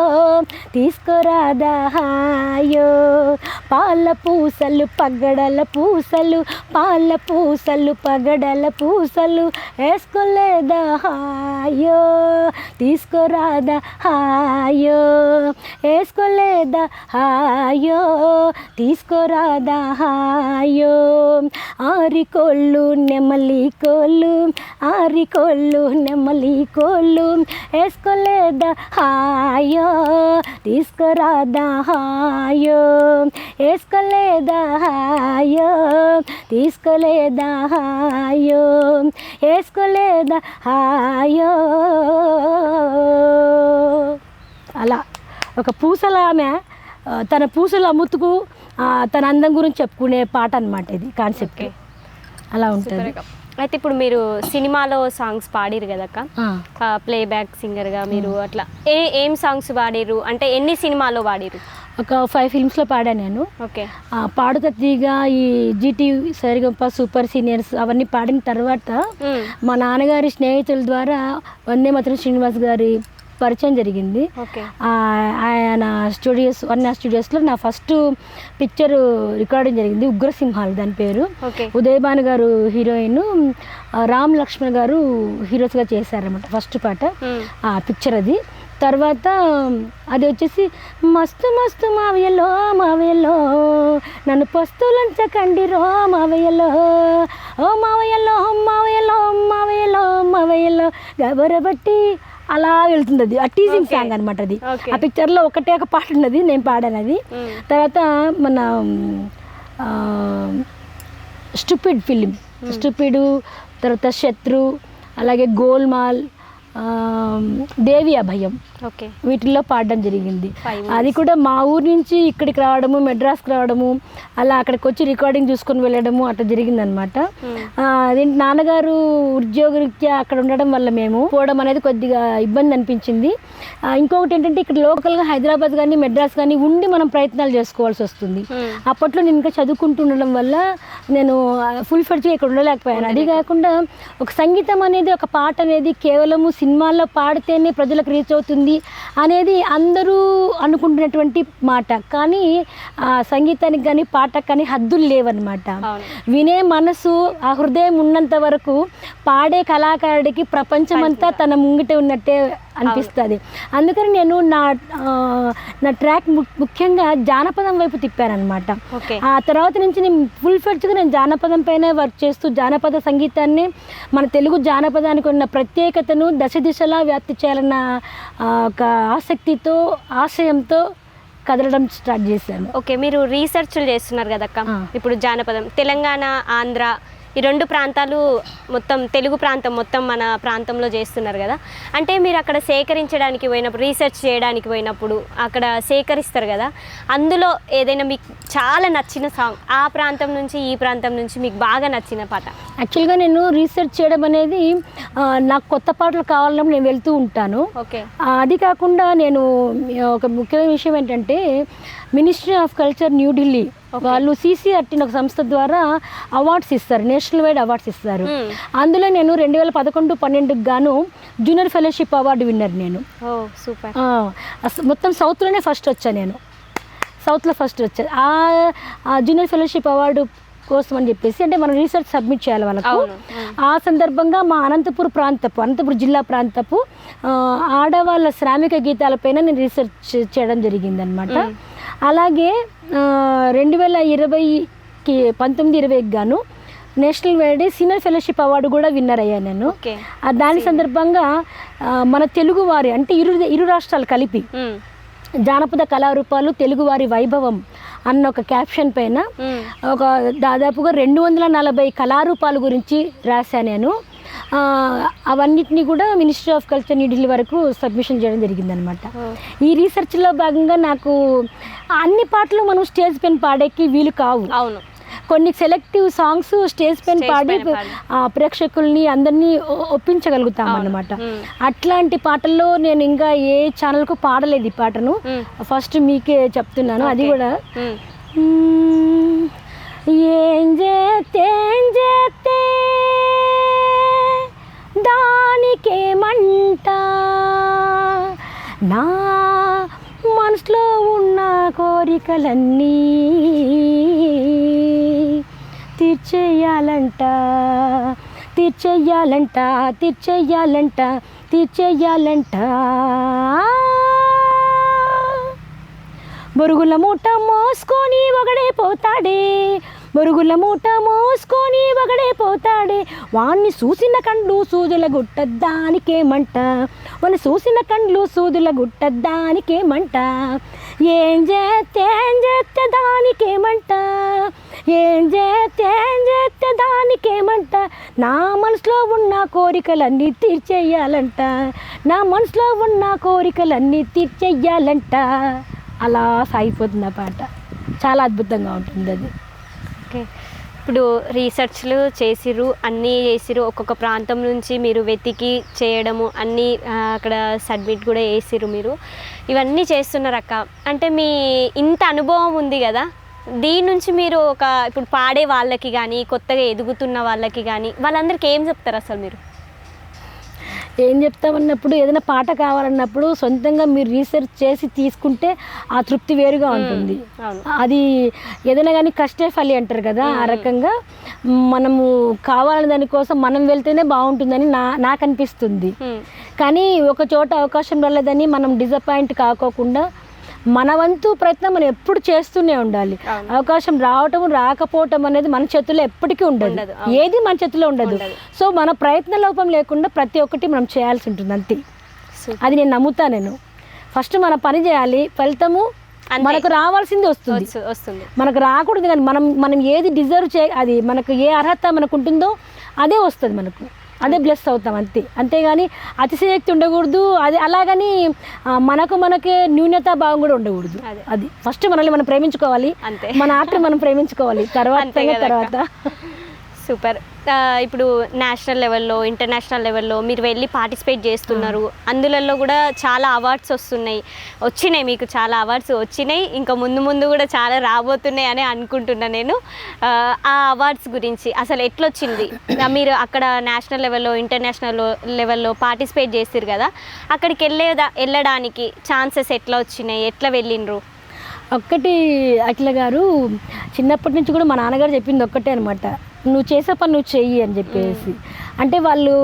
B: తీసుకోరాదా హాయో, పాల పూసలు పగడల పూసలు, పాల పూసలు పగడల పూసలు వేసుకోలేదా హాయో తీసుకోరాదా హాయో, వేసుకోలేదా హాయో తీసుకోరాదా హాయో, ఆరికోళ్ళు నెమలి కోళ్ళు, ఆరికోళ్ళు నెమలి కోళ్ళు వేసుకోలేదా హాయో తీసుకోరాదా హాయో, వేసుకోలేదా హాయో తీసుకోలేదా హాయో, వేసుకోలేదా హాయో. అలా ఒక పూసలామె తన పూసలు అమ్ముతుకు తన అందం గురించి చెప్పుకునే పాట అనమాట ఇది, కాన్సెప్ట్ అలా ఉంటుంది.
A: అయితే ఇప్పుడు మీరు సినిమాలో సాంగ్స్ పాడిరు కదక్క, ప్లేబ్యాక్ సింగర్గా మీరు అట్లా ఏం సాంగ్స్ పాడిరు, అంటే ఎన్ని సినిమాలో పాడిరు?
B: ఒక 5 ఫిల్మ్స్లో పాడా నేను.
A: ఓకే.
B: పాడుతీగా ఈ జీటీ సరిగంప సూపర్ సీనియర్స్ అవన్నీ పాడిన తర్వాత మా నాన్నగారి స్నేహితుల ద్వారా వందే మాతరం శ్రీనివాస్ గారి పరిచయం జరిగింది. ఆయన స్టూడియోస్లో నా ఫస్ట్ పిక్చర్ రికార్డింగ్ జరిగింది, ఉగ్రసింహాలు దాని పేరు. ఉదయభాను గారు హీరోయిన్, రామ్ లక్ష్మణ్ గారు హీరోస్గా చేశారన్నమాట ఫస్ట్ పాట ఆ పిక్చర్ అది. తర్వాత అది వచ్చేసి మస్తు మస్తు మావయ్యలో మావయ్యలో నన్ను పస్తులంచకండి రో మావయ్యలో, ఓ మావయ్యలో మావయ్యలో మావయ్యలో మావయ్యలో గబరబట్టి అలా వెళ్తుంది. అది ఆ టీజింగ్ సాంగ్ అనమాట. అది ఆ పిక్చర్లో ఒకటే ఒక పాట ఉన్నది, నేను పాడాను అది. తర్వాత మన స్టూపిడ్ ఫిలిం, స్టూపిడు, తర్వాత శత్రు, అలాగే గోల్మాల్, దేవి అభయం, వీటిల్లో పాడడం జరిగింది. అది కూడా మా ఊరు నుంచి ఇక్కడికి రావడము, మెడ్రాస్కి రావడము, అలా అక్కడికి వచ్చి రికార్డింగ్ చూసుకొని వెళ్ళడము అట్లా జరిగిందనమాట. అదేంటి నాన్నగారు ఉద్యోగరీత్యా అక్కడ ఉండడం వల్ల మేము పోవడం అనేది కొద్దిగా ఇబ్బంది అనిపించింది. ఇంకొకటి ఏంటంటే ఇక్కడ లోకల్గా హైదరాబాద్ కానీ మెడ్రాస్ కానీ ఉండి మనం ప్రయత్నాలు చేసుకోవాల్సి వస్తుంది. అప్పట్లో నేను ఇంకా చదువుకుంటుండడం వల్ల నేను ఫుల్ ఫ్లెడ్జ్గా ఇక్కడ ఉండలేకపోయాను. అది కాకుండా ఒక సంగీతం అనేది, ఒక పాట అనేది కేవలము సినిమాల్లో పాడితేనే ప్రజలకు రీచ్ అవుతుంది అనేది అందరూ అనుకుంటున్నటువంటి మాట. కానీ సంగీతానికి కానీ పాటకు కానీ హద్దులు లేవన్నమాట. వినే మనసు, ఆ హృదయం ఉన్నంత వరకు పాడే కళాకారుడికి ప్రపంచమంతా తన ముంగిట ఉన్నట్టే అనిపిస్తుంది. అందుకని నేను నా ట్రాక్ ముఖ్యంగా జానపదం వైపు తిప్పానమాట. ఆ తర్వాత నుంచి నేను ఫుల్ ఫ్లెడ్జ్గా నేను జానపదం పైన వర్క్ చేస్తూ జానపద సంగీతాన్ని, మన తెలుగు జానపదానికి ఉన్న ప్రత్యేకతను దశ దిశలా వ్యాప్తి చేయాలన్న ఒక ఆసక్తితో, ఆశయంతో కదలడం స్టార్ట్ చేశాను.
A: ఓకే, మీరు రీసెర్చ్లు చేస్తున్నారు కదక్క. ఇప్పుడు జానపదం తెలంగాణ, ఆంధ్ర ఈ 2 ప్రాంతాలు మొత్తం తెలుగు ప్రాంతం మొత్తం మన ప్రాంతంలో చేస్తున్నారు కదా. అంటే మీరు అక్కడ సేకరించడానికి పోయినప్పుడు, రీసెర్చ్ చేయడానికి పోయినప్పుడు అక్కడ సేకరిస్తారు కదా, అందులో ఏదైనా మీకు చాలా నచ్చిన సాంగ్, ఆ ప్రాంతం నుంచి ఈ ప్రాంతం నుంచి మీకు బాగా నచ్చిన పాట?
B: యాక్చువల్గా నేను రీసెర్చ్ చేయడం అనేది నాకు కొత్త పాటలు కావాలన్నప్పుడు నేను వెళ్తూ ఉంటాను.
A: ఓకే.
B: అది కాకుండా నేను ఒక ముఖ్యమైన విషయం ఏంటంటే మినిస్ట్రీ ఆఫ్ కల్చర్ న్యూఢిల్లీ వాళ్ళు CCRT ఒక సంస్థ ద్వారా అవార్డ్స్ ఇస్తారు, నేషనల్ వైడ్ అవార్డ్స్ ఇస్తారు. అందులో నేను 2011-12 గాను జూనియర్ ఫెలోషిప్ అవార్డు విన్నర్ నేను.
A: సూపర్.
B: మొత్తం సౌత్లోనే ఫస్ట్ వచ్చాను, నేను సౌత్లో ఫస్ట్ వచ్చాను. ఆ జూనియర్ ఫెలోషిప్ అవార్డు కోసం అని చెప్పేసి, అంటే మనం రీసెర్చ్ సబ్మిట్ చేయాలి వాళ్ళకు. ఆ సందర్భంగా మా అనంతపురం జిల్లా ప్రాంతపు ఆడవాళ్ళ శ్రామిక గీతాలపైన నేను రీసెర్చ్ చేయడం జరిగిందనమాట. అలాగే 2020కి 19-20కి గాను national wide senior fellowship award కూడా విన్నర్ అయ్యాను నేను. దాని సందర్భంగా మన తెలుగువారి అంటే ఇరు రాష్ట్రాలు కలిపి జానపద కళారూపాలు తెలుగువారి వైభవం అన్న ఒక క్యాప్షన్ పైన ఒక దాదాపుగా 240 కళారూపాల గురించి రాశాను నేను. అవన్నిటిని కూడా మినిస్ట్రీ ఆఫ్ కల్చర్ న్యూఢిల్లీ వరకు సబ్మిషన్ చేయడం జరిగిందనమాట. ఈ రీసెర్చ్లో భాగంగా నాకు అన్ని పాటలు మనం స్టేజ్ పైన పాడేకి వీలు కావు.
A: అవును,
B: కొన్ని సెలెక్టివ్ సాంగ్స్ స్టేజ్ పైన పాడి ప్రేక్షకుల్ని అందరినీ ఒప్పించగలుగుతాం అన్నమాట. అట్లాంటి పాటల్లో నేను ఇంకా ఏ ఛానల్కు పాడలేదు ఈ పాటను, ఫస్ట్ మీకే చెప్తున్నాను. అది కూడా ఏం చేస్తే దానికేమంట, నా మనసులో ఉన్న కోరికలన్నీ తీర్చేయాలంట తీర్చేయాలంట తీర్చేయాలంట తీర్చేయాలంట. బొరుగుల మూట మోసుకొని ఒకడే పోతాడే, బొరుగుల మూట మోసుకొని ఒకడే పోతాడే, వాణ్ణి చూసిన కండ్లు సూదుల గుట్టద్దానికేమంట, వాణ్ణి చూసిన కండ్లు సూదుల గుట్టద్దానికేమంట. ఏం చేస్తే దానికేమంట, ఏం చేస్తే దానికేమంట, నా మనసులో ఉన్న కోరికలన్నీ తీర్చేయాలంట, నా మనసులో ఉన్న కోరికలన్నీ తీర్చేయాలంట. అలా సాగిపోతుంది ఆ పాట, చాలా అద్భుతంగా ఉంటుంది అది.
A: ఓకే. ఇప్పుడు రీసెర్చ్లు చేసిరు, అన్నీ చేసిరు, ఒక్కొక్క ప్రాంతం నుంచి మీరు వెతికి చేయడము అన్నీ అక్కడ సబ్మిట్ కూడా చేసిరు మీరు, ఇవన్నీ చేస్తున్నారు అక్క. అంటే మీ ఇంత అనుభవం ఉంది కదా, దీని నుంచి మీరు ఇప్పుడు పాడే వాళ్ళకి కానీ కొత్తగా ఎదుగుతున్న వాళ్ళకి కానీ వాళ్ళందరికీ ఏం చెప్తారు అసలు మీరు?
B: ఏం చెప్తామన్నప్పుడు, ఏదైనా పాట కావాలన్నప్పుడు సొంతంగా మీరు రీసెర్చ్ చేసి తీసుకుంటే ఆ తృప్తి వేరుగా ఉంటుంది. అది ఏదైనా కానీ కష్టే ఫలి అంటారు కదా, ఆ రకంగా మనము కావాలని దానికోసం మనం వెళ్తేనే బాగుంటుందని నాకు అనిపిస్తుంది. కానీ ఒక చోట అవకాశం రాలేదని మనం డిసప్పాయింట్ కాకోకుండా మన వంతు ప్రయత్నం మనం ఎప్పుడు చేస్తూనే ఉండాలి. అవకాశం రావటం రాకపోవటం అనేది మన చేతుల్లో ఎప్పటికీ ఉండదు, ఏది మన చేతిలో ఉండదు. సో మన ప్రయత్న లోపం లేకుండా ప్రతి ఒక్కటి మనం చేయాల్సి ఉంటుంది, అంతే. అది నేను నమ్ముతాను. నేను ఫస్ట్ మన పని చేయాలి, ఫలితము మనకు రావాల్సింది వస్తుంది, మనకు రాకూడదు. కానీ మనం ఏది డిజర్వ్ అది మనకు ఏ అర్హత మనకు ఉంటుందో అదే వస్తుంది, మనకు అదే బ్లెస్ అవుతాం, అంతే. అంతేగాని అతిశయక్తి ఉండకూడదు, అది అలాగని మనకే న్యూనత భావం కూడా ఉండకూడదు. అది ఫస్ట్ మనల్ని మనం ప్రేమించుకోవాలి, మన ఆర్ట్ని మనం ప్రేమించుకోవాలి, తర్వాత.
A: సూపర్. ఇప్పుడు నేషనల్ లెవెల్లో, ఇంటర్నేషనల్ లెవెల్లో మీరు వెళ్ళి పార్టిసిపేట్ చేస్తున్నారు, అందులలో కూడా చాలా అవార్డ్స్ వచ్చినాయి, మీకు చాలా అవార్డ్స్ వచ్చినాయి, ఇంకా ముందు కూడా చాలా రాబోతున్నాయి అని అనుకుంటున్నాను నేను. ఆ అవార్డ్స్ గురించి అసలు ఎట్లొచ్చింది? మీరు అక్కడ నేషనల్ లెవెల్లో, ఇంటర్నేషనల్ లెవెల్లో పార్టిసిపేట్ చేస్తారు కదా, అక్కడికి వెళ్ళడానికి ఛాన్సెస్ ఎట్లా వచ్చినాయి, ఎట్లా వెళ్ళిండ్రు?
B: ఒక్కటి అఖిల గారు, చిన్నప్పటి నుంచి కూడా మా నాన్నగారు చెప్పింది ఒక్కటే అనమాట, నువ్వు చేసే పని నువ్వు చెయ్యి అని చెప్పేసి. అంటే వాళ్ళు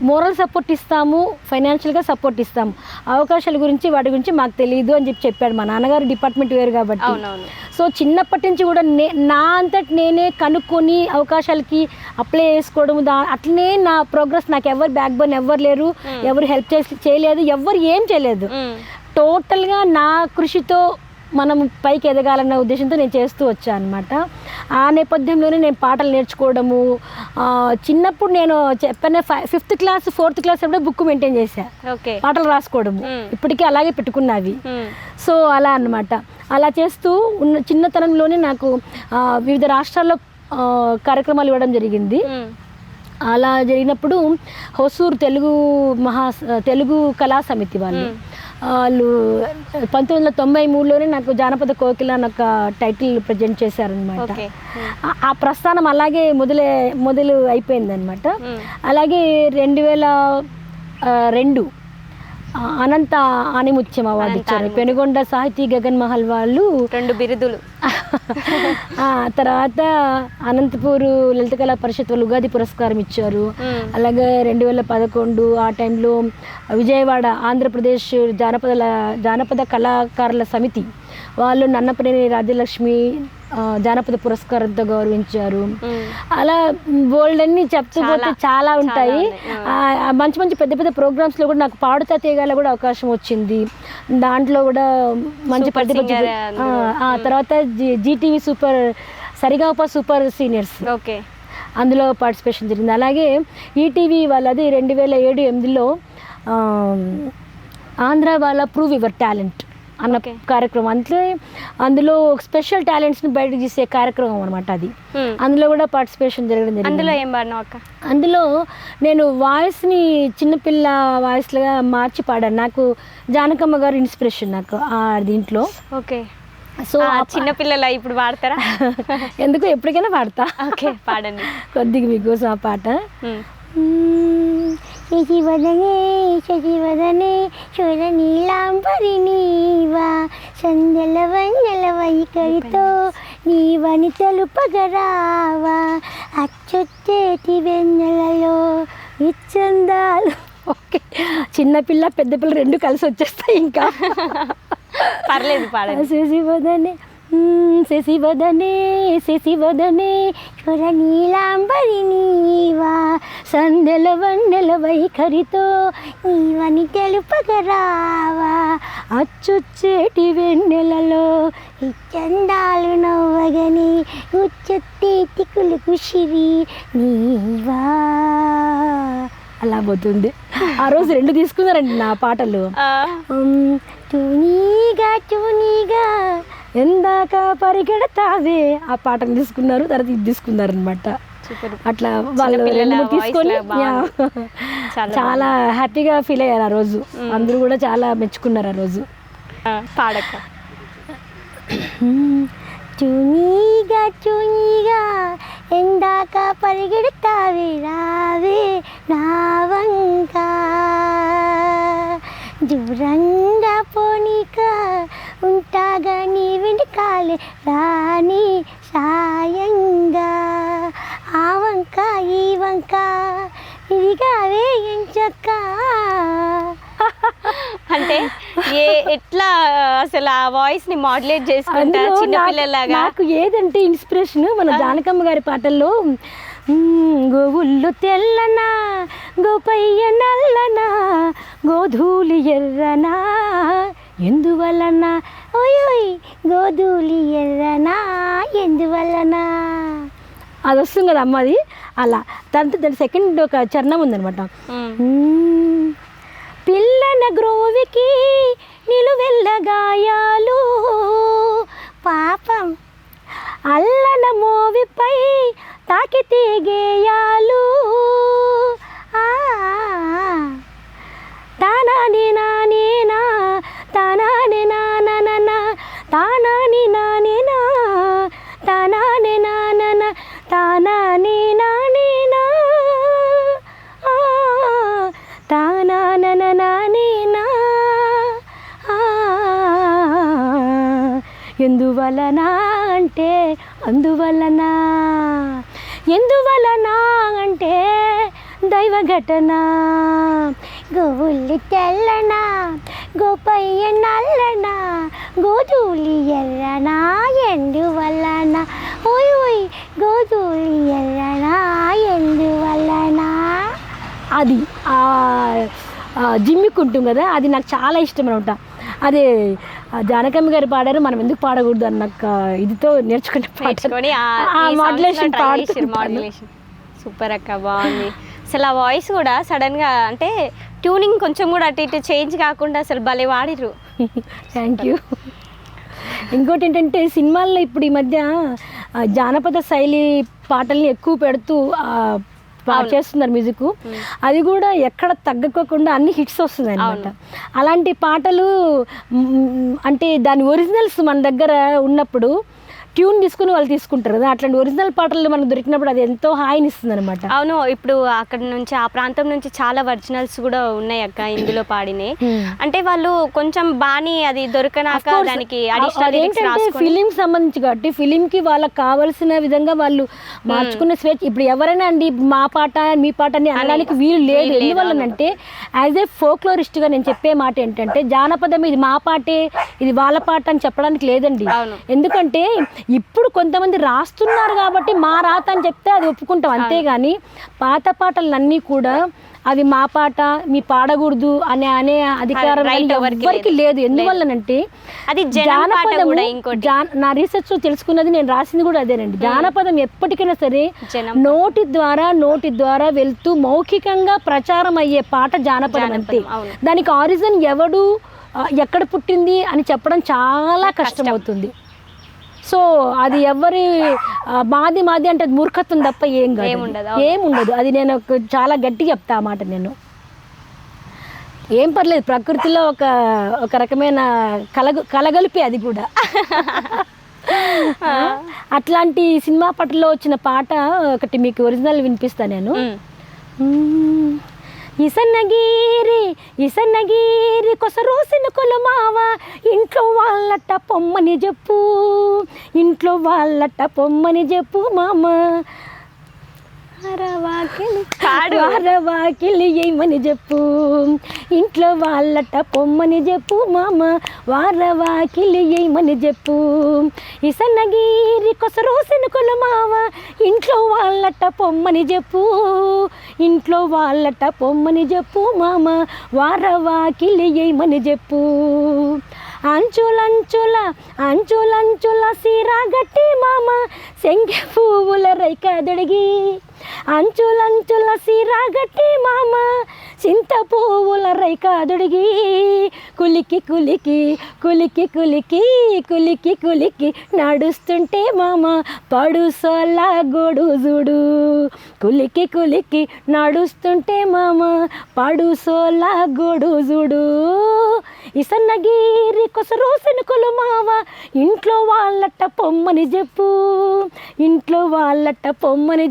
B: మోరల్ సపోర్ట్ ఇస్తాము, ఫైనాన్షియల్గా సపోర్ట్ ఇస్తాము, అవకాశాల గురించి వాటి గురించి మాకు తెలియదు అని చెప్పాడు. మా నాన్నగారు డిపార్ట్మెంట్ వేరు కాబట్టి. సో చిన్నప్పటి నుంచి కూడా నా అంతటి నేనే కనుక్కొని అవకాశాలకి అప్లై చేసుకోవడం, అట్లనే నా ప్రోగ్రెస్. నాకు ఎవరు బ్యాక్ బోన్ ఎవరు లేరు, ఎవరు హెల్ప్ చేయలేదు, ఎవరు ఏం చేయలేదు. టోటల్గా నా కృషితో మనం పైకి ఎదగాలన్న ఉద్దేశంతో నేను చేస్తూ వచ్చాను అనమాట. ఆ నేపథ్యంలోనే నేను పాటలు నేర్చుకోవడము. చిన్నప్పుడు నేను చెప్పిన 5th క్లాస్ 4th క్లాస్ అప్పుడే బుక్ మెయింటైన్ చేశాను,
A: ఓకే,
B: పాటలు రాసుకోవడము. ఇప్పటికీ అలాగే పెట్టుకున్నవి. సో అలా అన్నమాట. అలా చేస్తూ ఉన్న చిన్నతనంలోనే నాకు వివిధ రాష్ట్రాల్లో కార్యక్రమాలు ఇవ్వడం జరిగింది. అలా జరిగినప్పుడు హొసూరు తెలుగు కళా సమితి వాళ్ళు 1993లోనే నాకు జానపద కోకిల అని ఒక టైటిల్ ప్రజెంట్ చేశారనమాట. ఆ ప్రస్థానం అలాగే మొదలు అయిపోయిందనమాట. అలాగే 2002 అనంత ఆనిముత్యం అవార్డు ఇచ్చారు. పెనుగొండ సాహితీ గగన్ మహల్ వాళ్ళు
A: 2 బిరుదులు.
B: తర్వాత అనంతపూరు లలిత కళా పరిషత్ వాళ్ళు ఉగాది పురస్కారం ఇచ్చారు. అలాగే 2011 ఆ టైంలో విజయవాడ ఆంధ్రప్రదేశ్ జానపద కళాకారుల సమితి వాళ్ళు నన్నపనేని రాజ్యలక్ష్మి జానపద పురస్కారంతో గౌరవించారు. అలా బోల్డ్ అన్ని చెప్తే చాలా ఉంటాయి. మంచి పెద్ద ప్రోగ్రామ్స్లో కూడా నాకు పాడుతా తీయగాల కూడా అవకాశం వచ్చింది. దాంట్లో కూడా మంచి ప్రతిభ. తర్వాత Zee TV Sarigamapa super seniors, okay, అందులో పార్టిసిపేషన్ జరిగింది. అలాగే ఈటీవీ వాళ్ళది 2007-8లో ఆంధ్ర వాళ్ళ ప్రూవ్ యువర్ టాలెంట్ అన్న కార్యక్రమం. అందులో స్పెషల్ టాలెంట్స్ని బయటకు తీసే కార్యక్రమం అనమాట అది. అందులో కూడా పార్టిసిపేషన్ జరగడం జరిగింది.
A: అందులో ఏం పాడినావు అక్క?
B: అందులో నేను వాయిస్ని చిన్నపిల్ల వాయిస్లుగా మార్చి పాడాను. నాకు జానకమ్మ గారు ఇన్స్పిరేషన్ నాకు దీంట్లో.
A: ఓకే, సో చిన్నపిల్లల ఇప్పుడు పాడతారా?
B: ఎందుకు, ఎప్పటికైనా పాడతా.
A: ఓకే, పాడండి
B: కొద్దిగా మీకోసం ఆ పాట. శశివదనే శశివదనే శుర నీలాంబరి నీవా సందల వందల వైఖరితో నీవని తెలుపగరావా అచ్చొచ్చేటి వెన్నెలలో విచ్చందాలు. ఓకే, చిన్నపిల్ల పెద్దపిల్ల 2 కలిసి వచ్చేస్తాయి. ఇంకా
A: పర్లేదు, పాడండి.
B: శశివదనే శశివదనే శశివదనే చుర నీలాంబరి నీవా సందెల వందెల వైఖరితో నీవని తెలుపగరావా అచ్చుచ్చేటి వెన్నెలలో ఇచ్చందాలు నవ్వగని ఉచ్చెత్తేటి కులుకు శిరి నీవా. అలా పోతుంది. ఆ రోజు 2 తీసుకున్నారండి నా పాటలు. తూనీగా ఎందాక పరిగెడతావే ఆ పాటను తీసుకున్నారు. తర్వాత ఇది తీసుకున్నారు అనమాట. అట్లా వాళ్ళు 2 తీసుకొని చాలా హ్యాపీగా ఫీల్ అయ్యారు ఆ రోజు. అందరూ కూడా చాలా మెచ్చుకున్నారు ఆ రోజు.
A: పాడక
B: చూనీగా ఎందాక పరిగెడతావే రావే నా వంక దూరంగా పోనీక ఉంటాగా నీ వెనకాలే రాని సాయంగా ఆ వంక ఈ వంక ఇదిగావే ఎంచక్క.
A: అంటే ఎట్లా అసలు ఆ వాయిస్ ని మాడ్యులేట్ చేసుకుంటా చిన్నపిల్లలాగా?
B: నాకు ఏదంటే ఇన్స్పిరేషన్ మన జానకమ్మ గారి పాటల్లో గోవుళ్ళు తెల్లనా గోపయ్య నల్లనా గోధూలి ఎర్రనా ఎందువలన ఓయ్ గోధూలి ఎర్రనా ఎందువలన అది వస్తుంది కదా అమ్మది. అలా దాని సెకండ్ ఒక చరణం ఉందనమాట. పిల్లన గ్రోవికి నిలువెల్ల గాయాలు పాపం అల్లన మోవిపై తాకితే గేయాలు తానాని నానేనా తానాని నానన తానాని నానేనా తానాని నానన తానాని నానేనా తానానన నానేనా ఎందువలన అంటే అందువలన ఎందువలన అంటే దైవ ఘటన గోవుల్లి తెల్లనా గోపయ్య నల్లనా గోధూలి ఎర్రనా ఎందువలన ఓయ్ ఓయ్ గోధూలి ఎర్రనా ఎందువలన. అది జిమ్మికుంటుంది కదా, అది నాకు చాలా ఇష్టం అనమాట. అదే జానకమ్మ గారు పాడారు, మనం ఎందుకు పాడకూడదు అన్న ఇదితో నేర్చుకునే
A: మాడ్యులేషన్ సూపర్ అక్క, బాగుంది అసలు. ఆ వాయిస్ కూడా సడన్గా అంటే ట్యూనింగ్ కొంచెం కూడా అటు ఇటు చేంజ్ కాకుండా అసలు భలే వాడిరు.
B: Thank you. ఇంకోటి ఏంటంటే సినిమాల్లో ఇప్పుడు ఈ మధ్య జానపద శైలి పాటల్ని ఎక్కువ పెడుతూ చేస్తున్నారు మ్యూజిక్. అది కూడా ఎక్కడ తగ్గకోకుండా అన్ని హిట్స్ వస్తున్నాయి అన్నమాట. అలాంటి పాటలు అంటే దాని ఒరిజినల్స్ మన దగ్గర ఉన్నప్పుడు ట్యూన్ తీసుకుని వాళ్ళు తీసుకుంటారు కదా, అట్లాంటి ఒరిజినల్ పాటలు మనకు దొరికినప్పుడు అది ఎంతో హాయిని ఇస్తుంది అనమాట.
A: అవును, ఇప్పుడు అక్కడ నుంచి ఆ ప్రాంతం నుంచి చాలా ఒరిజినల్స్ కూడా ఉన్నాయి అక్క ఇందులో పాడినాయి. అంటే వాళ్ళు కొంచెం బాని అది దొరకనాక దానికి
B: ఫిలిం సంబంధించి కాబట్టి ఫిలిం కి వాళ్ళకి కావాల్సిన విధంగా వాళ్ళు మార్చుకునే స్వేచ్ఛ. ఇప్పుడు ఎవరైనా అండి మా పాట మీ పాట అని అనడానికి వీలు లేదు. ఎందువల్లనంటే యాజ్ ఏ ఫోక్లోరిస్ట్ గా నేను చెప్పే మాట ఏంటంటే జానపదం ఇది మా పాటే ఇది వాళ్ళ పాట అని చెప్పడానికి లేదండి. ఎందుకంటే ఇప్పుడు కొంతమంది రాస్తున్నారు కాబట్టి మా రాత అని చెప్తే అది ఒప్పుకుంటాం, అంతేగాని పాత పాటలన్నీ కూడా అవి మా పాట మీ పాడకూడదు అనే అధికారం ఎవరికి లేదు. ఎందువల్లనంటే
A: అది
B: జానపదము నా రీసెర్చ్ తెలుసుకున్నది, నేను రాసింది కూడా అదేనండి. జానపదం ఎప్పటికైనా సరే నోటి ద్వారా వెళ్తూ మౌఖికంగా ప్రచారం అయ్యే పాట జానపదం అంతే. దానికి ఆరిజిన్ ఎవడు ఎక్కడ పుట్టింది అని చెప్పడం చాలా కష్టమవుతుంది. సో అది ఎవరి మాది అంటే మూర్ఖత్వం తప్ప ఏముండదు. అది నేను చాలా గట్టిగా చెప్తా ఆ మాట. నేను ఏం పర్లేదు, ప్రకృతిలో ఒక రకమైన కలగలిపి అది కూడా. అట్లాంటి సినిమా పాటలో వచ్చిన పాట ఒకటి మీకు ఒరిజినల్ వినిపిస్తా నేను. ఇసన్నగిరి కొసరోసిన కొలమావ ఇంట్లో వాళ్ళట పొమ్మని చెప్పు మామ. వారవాకిలి ఏమని చెప్పు ఇంట్లో వాళ్ళట పొమ్మని చెప్పు మామ. వారవాకిలి ఏమని చెప్పు ఇసన్నగిరి కొసరోసిన కొలమావ ఇంట్లో వాళ్ళట పొమ్మని చెప్పు మామ. వారవాకిలి ఏమని చెప్పు అంచులంచుల సీరా గట్టి మామ శంఖ పువ్వుల రైక దొడిగి అంచులంచుల సీరా గట్టి మామ చింత పువ్వుల రైక దొడిగి కులికి నడుస్తుంటే మామ పడుసోలా గొడు చూడు. కులికి నడుస్తుంటే మామ పడుసోలా గొడు చూడు. ఇసన్నగిరి కొసరోసిన కొలమావ ఇంట్లో వాళ్ళట పొమ్మని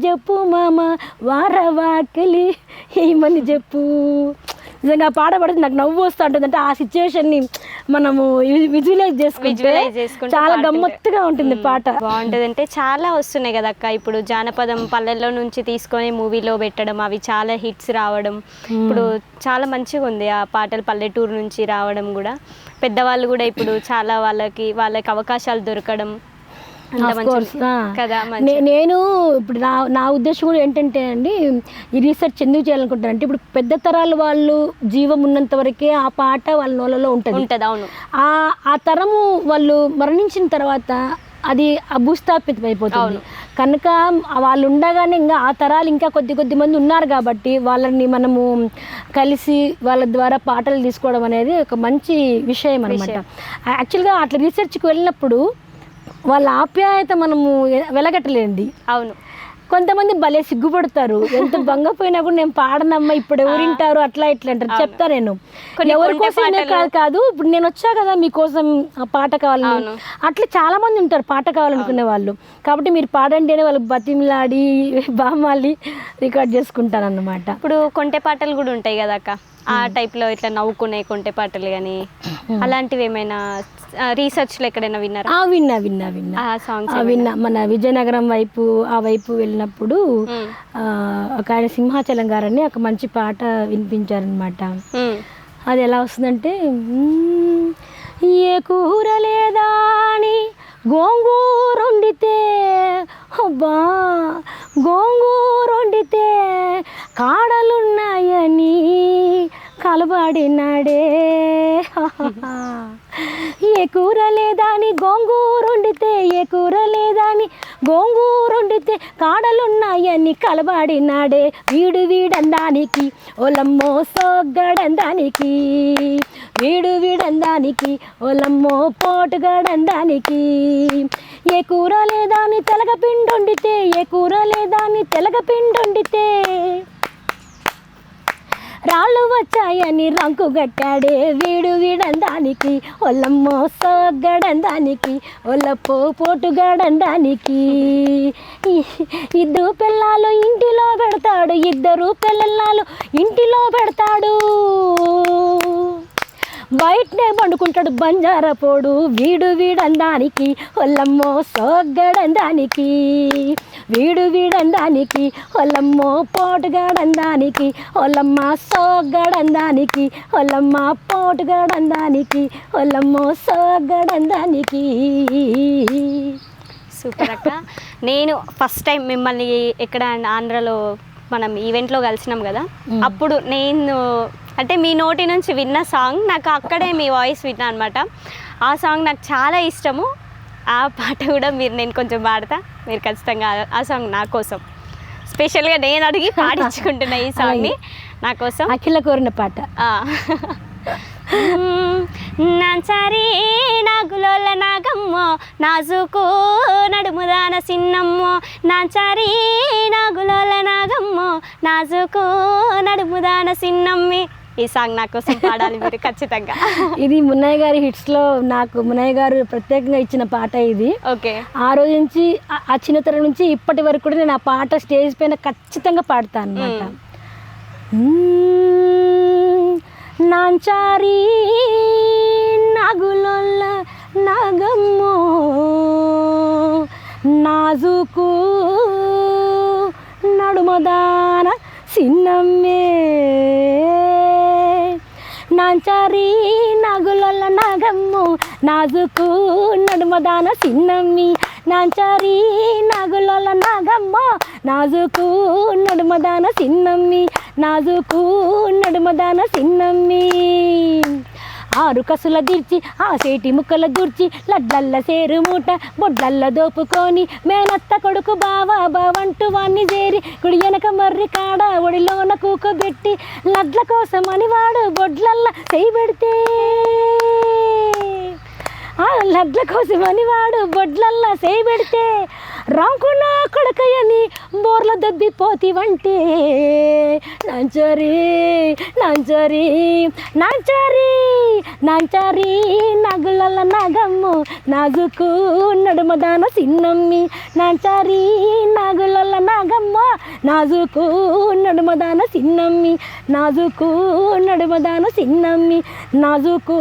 B: చెప్పు మామ. వారవాకిలి ఏమని చెప్పు. నిజంగా పాడబడితే నాకు నవ్వు వస్తూ ఉంటుంది. అంటే ఆ సిచ్యువేషన్ని మనము విజువలైజ్ చేసుకుంటే చాలా గమ్మత్తుగా ఉంటుంది పాట.
A: బాగుంటుంది. అంటే చాలా వస్తున్నాయి కదా అక్క ఇప్పుడు జానపదం పల్లెల్లో నుంచి తీసుకొని మూవీలో పెట్టడం, అవి చాలా హిట్స్ రావడం. ఇప్పుడు చాలా మంచిగా ఉంది ఆ పాటలు పల్లెటూరు నుంచి రావడం కూడా. పెద్దవాళ్ళు కూడా ఇప్పుడు చాలా వాళ్ళకి అవకాశాలు దొరకడం కదా.
B: నేను ఇప్పుడు నా ఉద్దేశం కూడా ఏంటంటే అండి, ఈ రీసెర్చ్ ఎందుకు చేయాలనుకుంటాను అంటే ఇప్పుడు పెద్ద తరాల వాళ్ళు జీవం ఉన్నంత వరకే ఆ పాట వాళ్ళ నోళ్ళలో ఉంటుంది.
A: అవును.
B: ఆ తరము వాళ్ళు మరణించిన తర్వాత అది భూస్థాపితం అయిపోతుంది కనుక వాళ్ళు ఉండగానే ఇంకా ఆ తరాలు ఇంకా కొద్ది మంది ఉన్నారు కాబట్టి వాళ్ళని మనము కలిసి వాళ్ళ ద్వారా పాటలు తీసుకోవడం అనేది ఒక మంచి విషయం అనమాట. యాక్చువల్గా అట్లా రీసెర్చ్కి వెళ్ళినప్పుడు వాళ్ళ ఆప్యాయత మనము వెలగట్టలేండి.
A: అవును,
B: కొంతమంది భలే సిగ్గుపడతారు. ఎంత బంగపోయినా కూడా నేను పాడనమ్మా ఇప్పుడు ఎవరింటారు అట్లా ఇట్లా అంటారు. చెప్తా నేను ఎవరి కోసం కాదు, ఇప్పుడు నేను వచ్చా కదా మీకోసం పాట కావాలని. అట్లా చాలా మంది ఉంటారు పాట కావాలనుకునే వాళ్ళు. కాబట్టి మీరు పాడండి అని వాళ్ళు బతిమిలాడి బామాలి రికార్డ్ చేసుకుంటాను అన్నమాట.
A: ఇప్పుడు కొంటె పాటలు కూడా ఉంటాయి కదా అక్క, ఆ టైప్లో ఇట్లా నవ్వుకునే కొంటె పాటలు కానీ అలాంటివి ఏమైనా రీసెర్చ్లో ఎక్కడైనా విన్నారా?
B: విన్నా. మన విజయనగరం వైపు వెళ్ళినప్పుడు ఒక ఆయన సింహాచలం గారని ఒక మంచి పాట వినిపించారనమాట. అది ఎలా వస్తుందంటే, ఏ కూర లేదా అని గోంగూరొండితే గోంగూరొండితే కాడలున్నాయని కలబడినాడే. ఏ కూర లేదాని గోంగూరొండితే, ఏ కూర లేదాని గోంగూరొండితే, కాడలున్నాయని కలబాడినాడే వీడు వీడందానికి, ఓలమ్మో సోగ్గడందానికి, వీడు వీడందానికి, ఓలమ్మో పోటుగడందానికి. ఏ కూర లేదాని తెలగపిండొండితే, ఏ కూర లేదాని తెలగపిండొండితే, రాళ్ళు వచ్చాయని రంకు గట్టాడే వీడు వీడందానికి, ఒల్లమ్మో సోగ్గడందానికి, ఒల్లప్పో పోటుగడందానికి. ఇద్దరు పిల్లలు ఇంటిలో పెడతాడు, ఇద్దరు పిల్లలు ఇంటిలో పెడతాడు, బయటనే పండుకుంటాడు బంజారా పోడు వీడు వీడందానికి, ఒల్లమ్మో సోగ్గడందానికి, వీడు వీడందానికి, ఒల్లమ్మో పోటుగాడందానికి, ఒల్లమ్మ సోగ్గడందానికి, ఒల్లమ్మ పోటుగాడందానికి, ఒల్లమ్మో సోగ్గడందానికి.
A: సూపర్ అక్క. నేను ఫస్ట్ టైం మిమ్మల్ని ఎక్కడ ఆంధ్రలో మనం ఈవెంట్లో కలిసినాం కదా, అప్పుడు నేను అంటే మీ నోటి నుంచి విన్న సాంగ్ నాకు అక్కడే మీ వాయిస్ విన్నా అనమాట. ఆ సాంగ్ నాకు చాలా ఇష్టము. ఆ పాట కూడా నేను కొంచెం పాడతా, మీరు ఖచ్చితంగా ఆ సాంగ్ నా కోసం స్పెషల్గా నేను అడిగి పాడించుకుంటున్నా ఈ సాంగ్ని నా కోసం.
B: అఖిల కోరిన పాట.
A: నాచారి నాగులోల నాగమ్మో, నాజుకు నడుముదాన సిన్నమ్మో, నాచారి నాగులోల నాగమ్మో, నాజుకు నడుముదాన సిన్నమ్మి. ఈ సాంగ్ నా కోసం పాడాలి మీరు ఖచ్చితంగా.
B: ఇది మున్నయ్య గారి హిట్స్లో నాకు మున్నయ్య గారు ప్రత్యేకంగా ఇచ్చిన పాట ఇది.
A: ఓకే.
B: ఆ రోజు నుంచి ఆ చిన్నతనం నుంచి ఇప్పటి వరకు కూడా నేను ఆ పాట స్టేజ్ పైన ఖచ్చితంగా పాడతాను అనమాట. నాంచారి నాగులోల్ల నాగమ్మో, నాజుకు నడుమదాన సిన్నమ్మే, నాంచారి నాగులోల్ల నాగమ్మో, నాజుకు నడుమదాన సిన్నమ్మి, నాంచారి నాగులోల్ల నాగమ్మో, నాజుకు నడుమదాన సిన్నమ్మి, నాజుకు నడుమదాన సిన్నమ్మి. ఆరు కసుల దిర్చి ఆ సేటి ముక్కల దూర్చి, లడ్లల్ల సేరు మూట బొడ్లల్ల దోపుకొని, మేనత్త కొడుకు బావా బావంటూ వాణ్ణి చేరి, కుడి వెనక మర్రి కాడ ఒడిలోన కూకోబెట్టి, లడ్ల కోసమని వాడు బొడ్లల్ల చేయి పెడితే, ఆ లడ్ల కోసమని వాడు బొడ్లల్ల చేయి పెడితే, రాంకున్న కొడుకయ్యని బోర్ల దబ్బిపోతివంటే, నాంచారి నాంచారి నాంచారి నాంచారి నాగులల్ల నాగమ్ము, నాజుకు నడుమదాన సిన్నమ్మి, నాంచారి నాగులల్ల నాగమ్మ, నాజుకు నడుమదాన సిన్నమ్మి, నాజుకు నడుమదాన సిన్నమ్మి, నాజుకు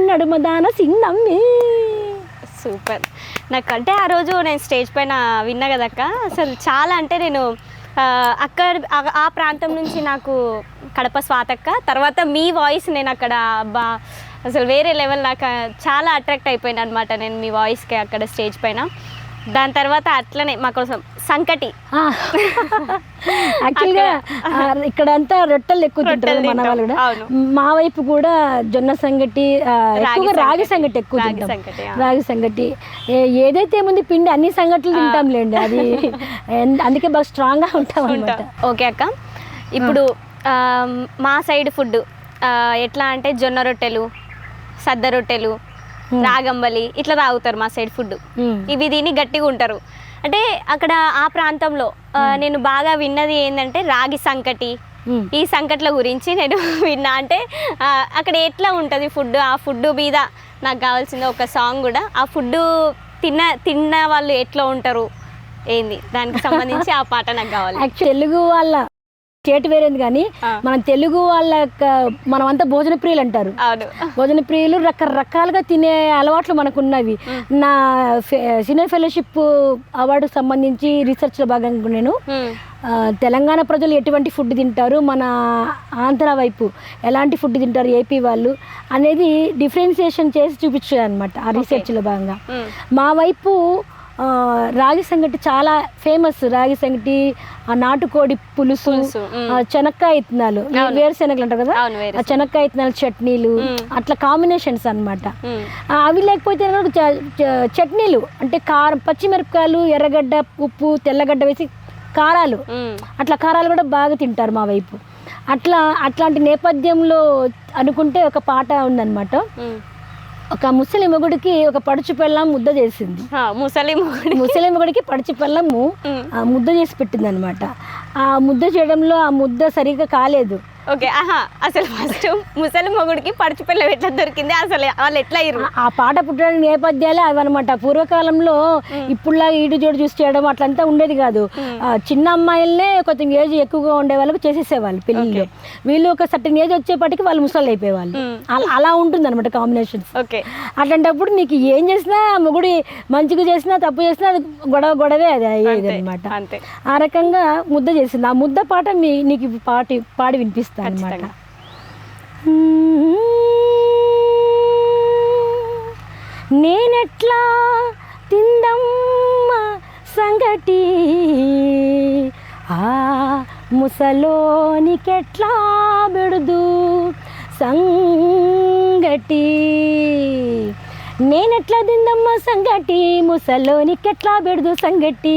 B: నడుమదాన సిన్నమ్మి.
A: సూపర్. నాకంటే ఆ రోజు నేను స్టేజ్ పైన విన్నా కదక్క, అసలు చాలా అంటే నేను అక్కడ ఆ ప్రాంతం నుంచి నాకు కడప స్వాతక్క, తర్వాత మీ వాయిస్ నేను అక్కడ అసలు వేరే లెవెల్, నాకు చాలా అట్రాక్ట్ అయిపోయాను అనమాట నేను మీ వాయిస్కి అక్కడ స్టేజ్ పైన. దాని తర్వాత అట్లనే మా కోసం సంకటి.
B: యాక్చువల్గా ఇక్కడ అంతా రొట్టెలు ఎక్కువ తింటారు మన వాళ్ళు కూడా. మా వైపు కూడా జొన్న సంగటి, ఎక్కువగా రాగి సంగటి ఎక్కువ తింటాం. రాగి సంగటి ఏదైతే ఏముంది పిండి అన్ని సంగట్లు తింటాంలేండి, అది అందుకే బాగా స్ట్రాంగ్గా ఉంటాం అనమాట.
A: ఓకే అక్క, ఇప్పుడు మా సైడ్ ఫుడ్ ఎట్లా అంటే జొన్న రొట్టెలు, సద్ద రొట్టెలు, రాగంబలి ఇట్లా తాగుతారు మా సైడ్ ఫుడ్. ఇవి దీన్ని గట్టిగా ఉంటారు. అంటే అక్కడ ఆ ప్రాంతంలో నేను బాగా విన్నది ఏంటంటే రాగి సంకటి, ఈ సంకట్ల గురించి నేను విన్నా. అంటే అక్కడ ఎట్లా ఉంటుంది ఫుడ్, ఆ ఫుడ్ మీద నాకు కావాల్సిన ఒక సాంగ్ కూడా, ఆ ఫుడ్ తిన్న వాళ్ళు ఎట్లా ఉంటారు ఏంది దానికి సంబంధించి ఆ పాట నాకు కావాలి.
B: తెలుగు వాళ్ళ స్టేట్ వేరేది కానీ మన తెలుగు వాళ్ళ మనమంతా భోజన ప్రియులు అంటారు. భోజన ప్రియులు రకరకాలుగా తినే అలవాట్లు మనకు ఉన్నవి. నా సీనియర్ ఫెలోషిప్ అవార్డు సంబంధించి రీసెర్చ్లో భాగంగా నేను తెలంగాణ ప్రజలు ఎటువంటి ఫుడ్ తింటారు, మన ఆంధ్ర వైపు ఎలాంటి ఫుడ్ తింటారు, ఏపీ వాళ్ళు అనేది డిఫరెన్సియేషన్ చేసి చూపించారు అనమాట ఆ రీసెర్చ్లో భాగంగా. మా వైపు రాగి సంగటి చాలా ఫేమస్. రాగి సంగటి, నాటుకోడి పులుసు, చెనక్కాయ ఇత్తనాలు, వేరుశెనగలు అంటారు కదా, చెనక్కాయ ఇత్తనాలు చట్నీలు, అట్లా కాంబినేషన్స్ అన్నమాట. అవి లేకపోతే చట్నీలు అంటే కారం, పచ్చిమిరపకాయలు, ఎర్రగడ్డ, ఉప్పు, తెల్లగడ్డ వేసి కారాలు, అట్లా కారాలు కూడా బాగా తింటారు మా వైపు. అట్లాంటి నేపథ్యంలో అనుకుంటే ఒక పాట ఉందన్నమాట. ఒక ముసలి మొగుడికి ఒక పడుచు పెళ్ళం ముద్ద చేసింది. ముసలి మొగుడికి పడుచు పెళ్ళము ముద్ద చేసి పెట్టింది అనమాట. ఆ ముద్ద చేయడంలో ఆ ముద్ద సరిగ్గా కాలేదు.
A: ఓకే, అసలు ఫస్ట్ ముసలి మొగుడికి పడుచు పిల్ల ఎట్లా దొరికింది, అసలు వాళ్ళు ఎట్లా అయ్యారు?
B: ఆ పాట పుట్టడానికి నేపథ్యాలే అవన్నమాట. పూర్వకాలంలో ఇప్పుడులాగా ఈడు జోడు చూసి చేయడం అట్లంతా ఉండేది కాదు. చిన్న అమ్మాయిలనే కొంచెం ఏజ్ ఎక్కువగా ఉండే వాళ్ళకు చేసేసేవాళ్ళు పెళ్ళిళ్ళు. వీళ్ళు ఒక సర్టన్ ఏజ్ వచ్చేపటికి వాళ్ళు ముసలి అయిపోయేవాళ్ళు. అలా ఉంటుంది అనమాట కాంబినేషన్స్. అట్లాంటప్పుడు నీకు ఏం చేసినా, మొగుడి మంచిగా చేసినా తప్పు చేసినా అది గొడవే అది అయ్యేది అనమాట. ఆ రకంగా ముద్ద చేసింది. ఆ ముద్ద పాట నీకు పాడి వినిపిస్తుంది అన్నమాట. నేనెట్లా తిందమ్మ సంగటి, ఆ ముసలోనికెట్లా బెడుదు సంగటి. నేనెట్లా తిందమ్మ సంగటి, ముసలోనికెట్లా బెడుదు సంగటి.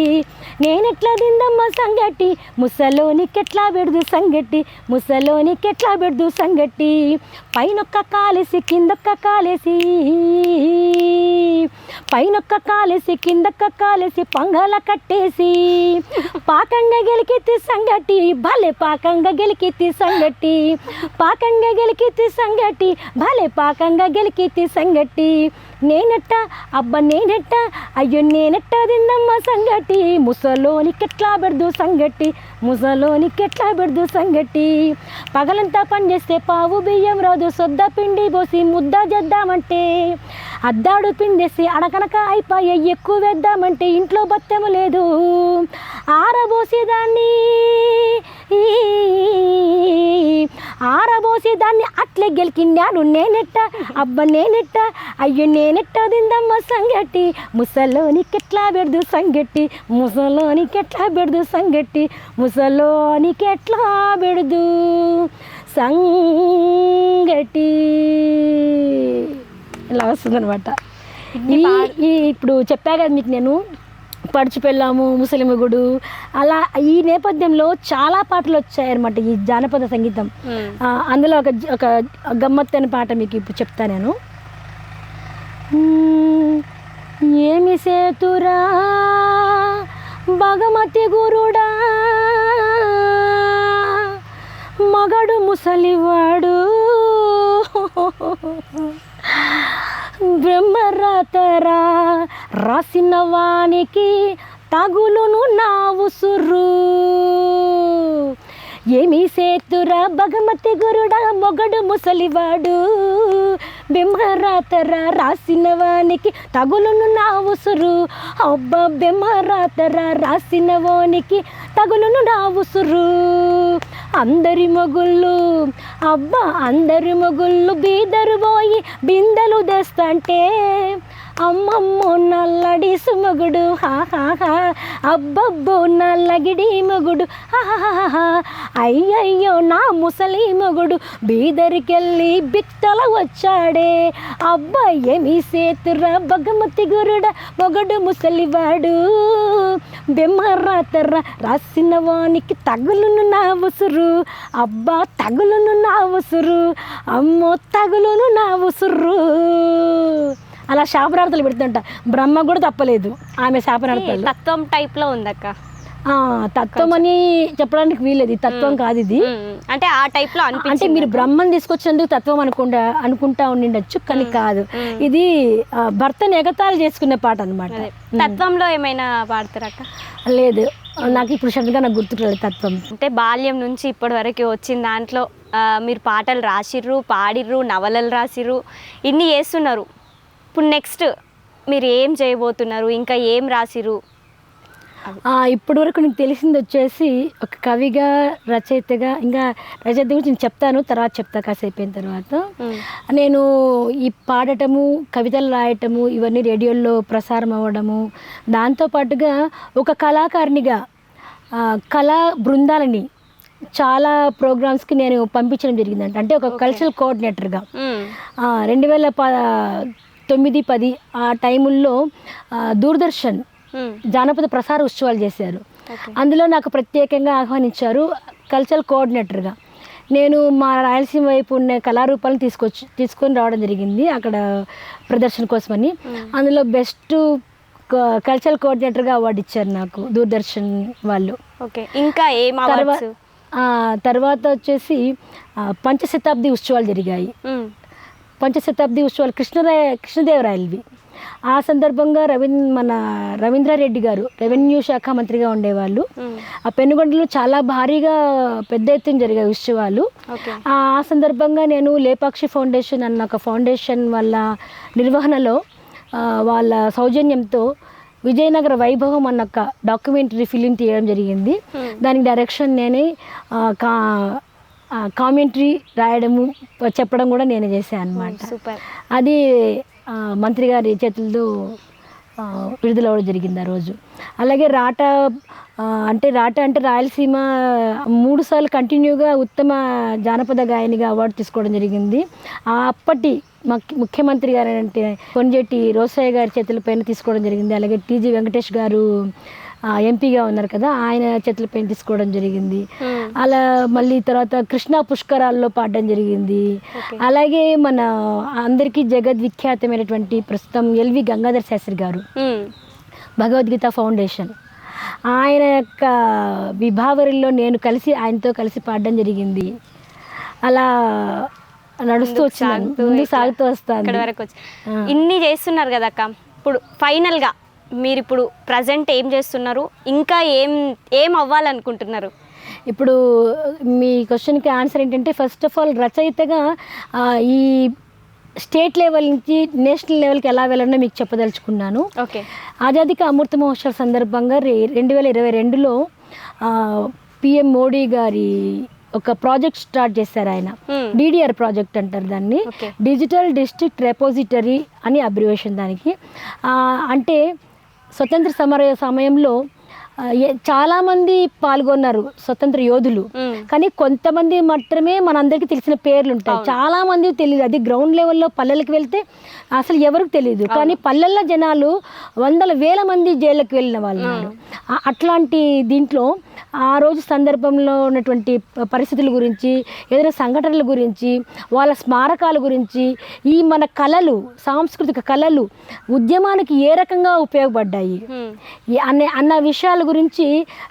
B: నేనెట్లా తిందమ్మ సంగటి, ముసలోనికెట్లా బెడుదు సంగటి. ముసలోనికెట్లా బెడుదు సంగటి. పైనొక్క కాలేసి కిందొక్క కాలేసి, పైనొక్క కాలేసి కిందొక్క కాలేసి పంగల కట్టేసి, పాకంగా గెలికెత్తి సంగటి, భలే పాకంగా గెలికెత్తి సంగటి. పాకంగా గెలికెత్తి సంగటి, భలే పాకంగా గెలికెత్తి సంగటి. నేనెట్ట అబ్బా నేనెట్ట, అయ్యో నేనెట్ట తిందమ్మ సంగటి, ముసలోనికెట్లా బెడుదు సంగటి. ముసలోనికెట్లా బెడుదు సంగటి. పగలంతా పని చేస్తే పావు బియ్యం రాదు, సొద్ద పిండి పోసి ముద్ద చేద్దామంటే, అద్దాడు పిండేసి అడకనక అయిపోయే, ఎక్కువ వేద్దామంటే ఇంట్లో బత్తెము లేదు, ఆరబోసి దాన్ని అట్లే గెలికిన్నాను. నేనెట్ట అబ్బా నేనెట్ట, అయ్యో నేనెట్ట తిందమ్మ సంగటి, ముసలోనికెట్లా బెడుదు సంగటి. ముసలోనికెట్లా బెడుదు సంగటి. ముసలోనికెట్లా బెడుదు సంగటి. ఇలా వస్తుంది అనమాట. ఇప్పుడు చెప్పా కదా మీకు నేను, పడుచు పెళ్ళాము, ముసలి మొగుడు, అలా ఈ నేపథ్యంలో చాలా పాటలు వచ్చాయన్నమాట ఈ జానపద సంగీతం. అందులో ఒక గమ్మత్తైన పాట మీకు ఇప్పుడు చెప్తా నేను. ఏమి సేతురా భగమతి గురుడా, మగడు ముసలివాడు, బ్రహ్మరాతరా రాసిన వానికి తగులును నా ఉసురు. ఏమి సేతురా భగమతి గురుడా, మొగడు ముసలివాడు, బెమ్మరాతరా రాసిన వానికి తగులును నా ఉసురు. అబ్బా బెమ్మరాతరా రాసిన వానికి తగులును నా ఉసురు. అందరి మొగుళ్ళు అబ్బా అందరి మొగుళ్ళు బీదరు పోయి బిందెలు తెస్తంటే, అమ్మమ్మో నల్లడి సుమగుడు హాహాహా, అబ్బబ్బో నల్లగిడి మొగుడు హాహాహా. అయ్యయ్యో నా ముసలి మొగుడు బీదరికెళ్ళి బిత్తల వచ్చాడే. అబ్బా ఏమి సేతురా భగమతి గురుడా, మొగడు ముసలివాడు, బెమ్మరాతరా రాసిన వానికి తగులును నా ఉసురు. అబ్బా తగులును నా ఉసురు, అమ్మో తగులును నా ఉసురు. అలా శాపనార్థాలు పెడుతుంట. బ్రహ్మ కూడా తప్పలేదు ఆమె శాపనార్థాలు.
A: తత్వం టైప్లో ఉందక్క.
B: తత్వం అని చెప్పడానికి వీలేదు, తత్వం కాదు ఇది.
A: అంటే ఆ టైప్లో
B: అంటే మీరు బ్రహ్మను తీసుకొచ్చినందుకు తత్వం అనుకుంటా ఉండిండొచ్చు, కానీ కాదు. ఇది భర్తను ఎగతాళి చేసుకునే పాట అనమాట.
A: తత్వంలో ఏమైనా పాడతారక్క?
B: లేదు, నాకు ఇప్పుడు సడన్గా నాకు గుర్తుకులేదు తత్వం.
A: అంటే బాల్యం నుంచి ఇప్పటి వరకు వచ్చిన దాంట్లో మీరు పాటలు రాసిర్రు, పాడిర్రు, నవలలు రాసిర్రు, ఇన్ని చేస్తున్నారు. ఇప్పుడు నెక్స్ట్ మీరు ఏం చేయబోతున్నారు, ఇంకా ఏం రాసిర్రు
B: ఇప్పటి వరకు నీకు తెలిసింది వచ్చేసి ఒక కవిగా, రచయితగా, ఇంకా రచయిత గురించి నేను చెప్తాను, తర్వాత చెప్తా కాసేపు అయిన తర్వాత. నేను ఈ పాడటము, కవితలు రాయటము ఇవన్నీ రేడియోలో ప్రసారం అవ్వడము, దాంతోపాటుగా ఒక కళాకారిణిగా కళా బృందాలని చాలా ప్రోగ్రామ్స్కి నేను పంపించడం జరిగిందంట. అంటే ఒక కల్చరల్ కోఆర్డినేటర్గా 2009-10 ఆ టైముల్లో దూరదర్శన్ జానపద ప్రసార ఉత్సవాలు చేశారు. అందులో నాకు ప్రత్యేకంగా ఆహ్వానించారు కల్చరల్ కోఆర్డినేటర్గా. నేను మా రాయలసీమ వైపు ఉన్న కళారూపాలను తీసుకొని రావడం జరిగింది అక్కడ ప్రదర్శన కోసమని. అందులో బెస్ట్ కల్చరల్ కోఆర్డినేటర్గా అవార్డు ఇచ్చారు నాకు దూరదర్శన్ వాళ్ళు.
A: ఓకే, ఇంకా ఏం
B: తర్వాత వచ్చేసి పంచశతాబ్ది ఉత్సవాలు జరిగాయి. పంచశతాబ్ది ఉత్సవాలు కృష్ణదేవరాయలవి. ఆ సందర్భంగా మన రవీంద్రారెడ్డి గారు రెవెన్యూ శాఖ మంత్రిగా ఉండేవాళ్ళు. ఆ పెనుగొండలో చాలా భారీగా పెద్ద ఎత్తున జరిగాయి ఉత్సవాలు. ఆ సందర్భంగా నేను లేపాక్షి ఫౌండేషన్ అన్న ఒక ఫౌండేషన్ వాళ్ళ నిర్వహణలో వాళ్ళ సౌజన్యంతో విజయనగర వైభవం అన్న ఒక డాక్యుమెంటరీ ఫిలిం తీయడం జరిగింది. దానికి డైరెక్షన్ నేనే, కామెంటరీ రాయడము చెప్పడం కూడా నేనే చేశాను అన్నమాట. అది మంత్రి గారి చేతులతో విడుదలవ్వడం జరిగింది ఆ రోజు. అలాగే రాట అంటే రాయలసీమ 3 సార్లు కంటిన్యూగా ఉత్తమ జానపద గాయనిగా అవార్డు తీసుకోవడం జరిగింది. అప్పటి ముఖ్యమంత్రి గారు అంటే కొణిజేటి రోసయ్య గారి చేతులపైన తీసుకోవడం జరిగింది. అలాగే టీజీ వెంకటేష్ గారు ఎంపీగా ఉన్నారు కదా, ఆయన చేతులపైన తీసుకోవడం జరిగింది. అలా మళ్ళీ తర్వాత కృష్ణా పుష్కరాల్లో పాడడం జరిగింది. అలాగే మన అందరికీ జగద్విఖ్యాతమైనటువంటి ప్రస్తుతం ఎల్వి గంగాధర్ శాస్త్రి గారు భగవద్గీత ఫౌండేషన్ ఆయన యొక్క విభావరిలో నేను ఆయనతో కలిసి పాడడం జరిగింది. అలా నడుస్తూ వచ్చాను, ముందుకు సాగుతూ వస్తాను.
A: ఇన్ని చేస్తున్నారు కదా అక్క, ఇప్పుడు ఫైనల్గా మీరు ఇప్పుడు ప్రజెంట్ ఏం చేస్తున్నారు, ఇంకా ఏం అవ్వాలనుకుంటున్నారు?
B: ఇప్పుడు మీ క్వశ్చన్కి ఆన్సర్ ఏంటంటే, ఫస్ట్ ఆఫ్ ఆల్ రచయితగా ఈ స్టేట్ లెవెల్ నుంచి నేషనల్ లెవెల్కి ఎలా వెళ్ళాలో మీకు చెప్పదలుచుకున్నాను.
A: ఓకే.
B: ఆజాదీ కా అమృత మహోత్సవ సందర్భంగా 2022లో పిఎం మోడీ గారి ఒక ప్రాజెక్ట్ స్టార్ట్ చేశారు ఆయన. డిడిఆర్ ప్రాజెక్ట్ అంటారు దాన్ని, డిజిటల్ డిస్ట్రిక్ట్ రెపోజిటరీ అని అబ్రివేషన్ దానికి. అంటే స్వతంత్ర సమర సమయంలో చాలామంది పాల్గొన్నారు స్వతంత్ర యోధులు, కానీ కొంతమంది మాత్రమే మనందరికీ తెలిసిన పేర్లు ఉంటాయి, చాలామంది తెలియదు. అది గ్రౌండ్ లెవెల్లో పల్లెలకు వెళ్తే అసలు ఎవరికి తెలియదు, కానీ పల్లెల్లో జనాలు 100,000 మంది జైళ్ళకి వెళ్ళిన వాళ్ళు ఉన్నారు. అట్లాంటి దీంట్లో ఆ రోజు సందర్భంలో ఉన్నటువంటి పరిస్థితుల గురించి, ఏదైనా సంఘటనల గురించి, వాళ్ళ స్మారకాల గురించి, ఈ మన కళలు, సాంస్కృతిక కళలు ఉద్యమానికి ఏ రకంగా ఉపయోగపడ్డాయి అన్న విషయాల గురించి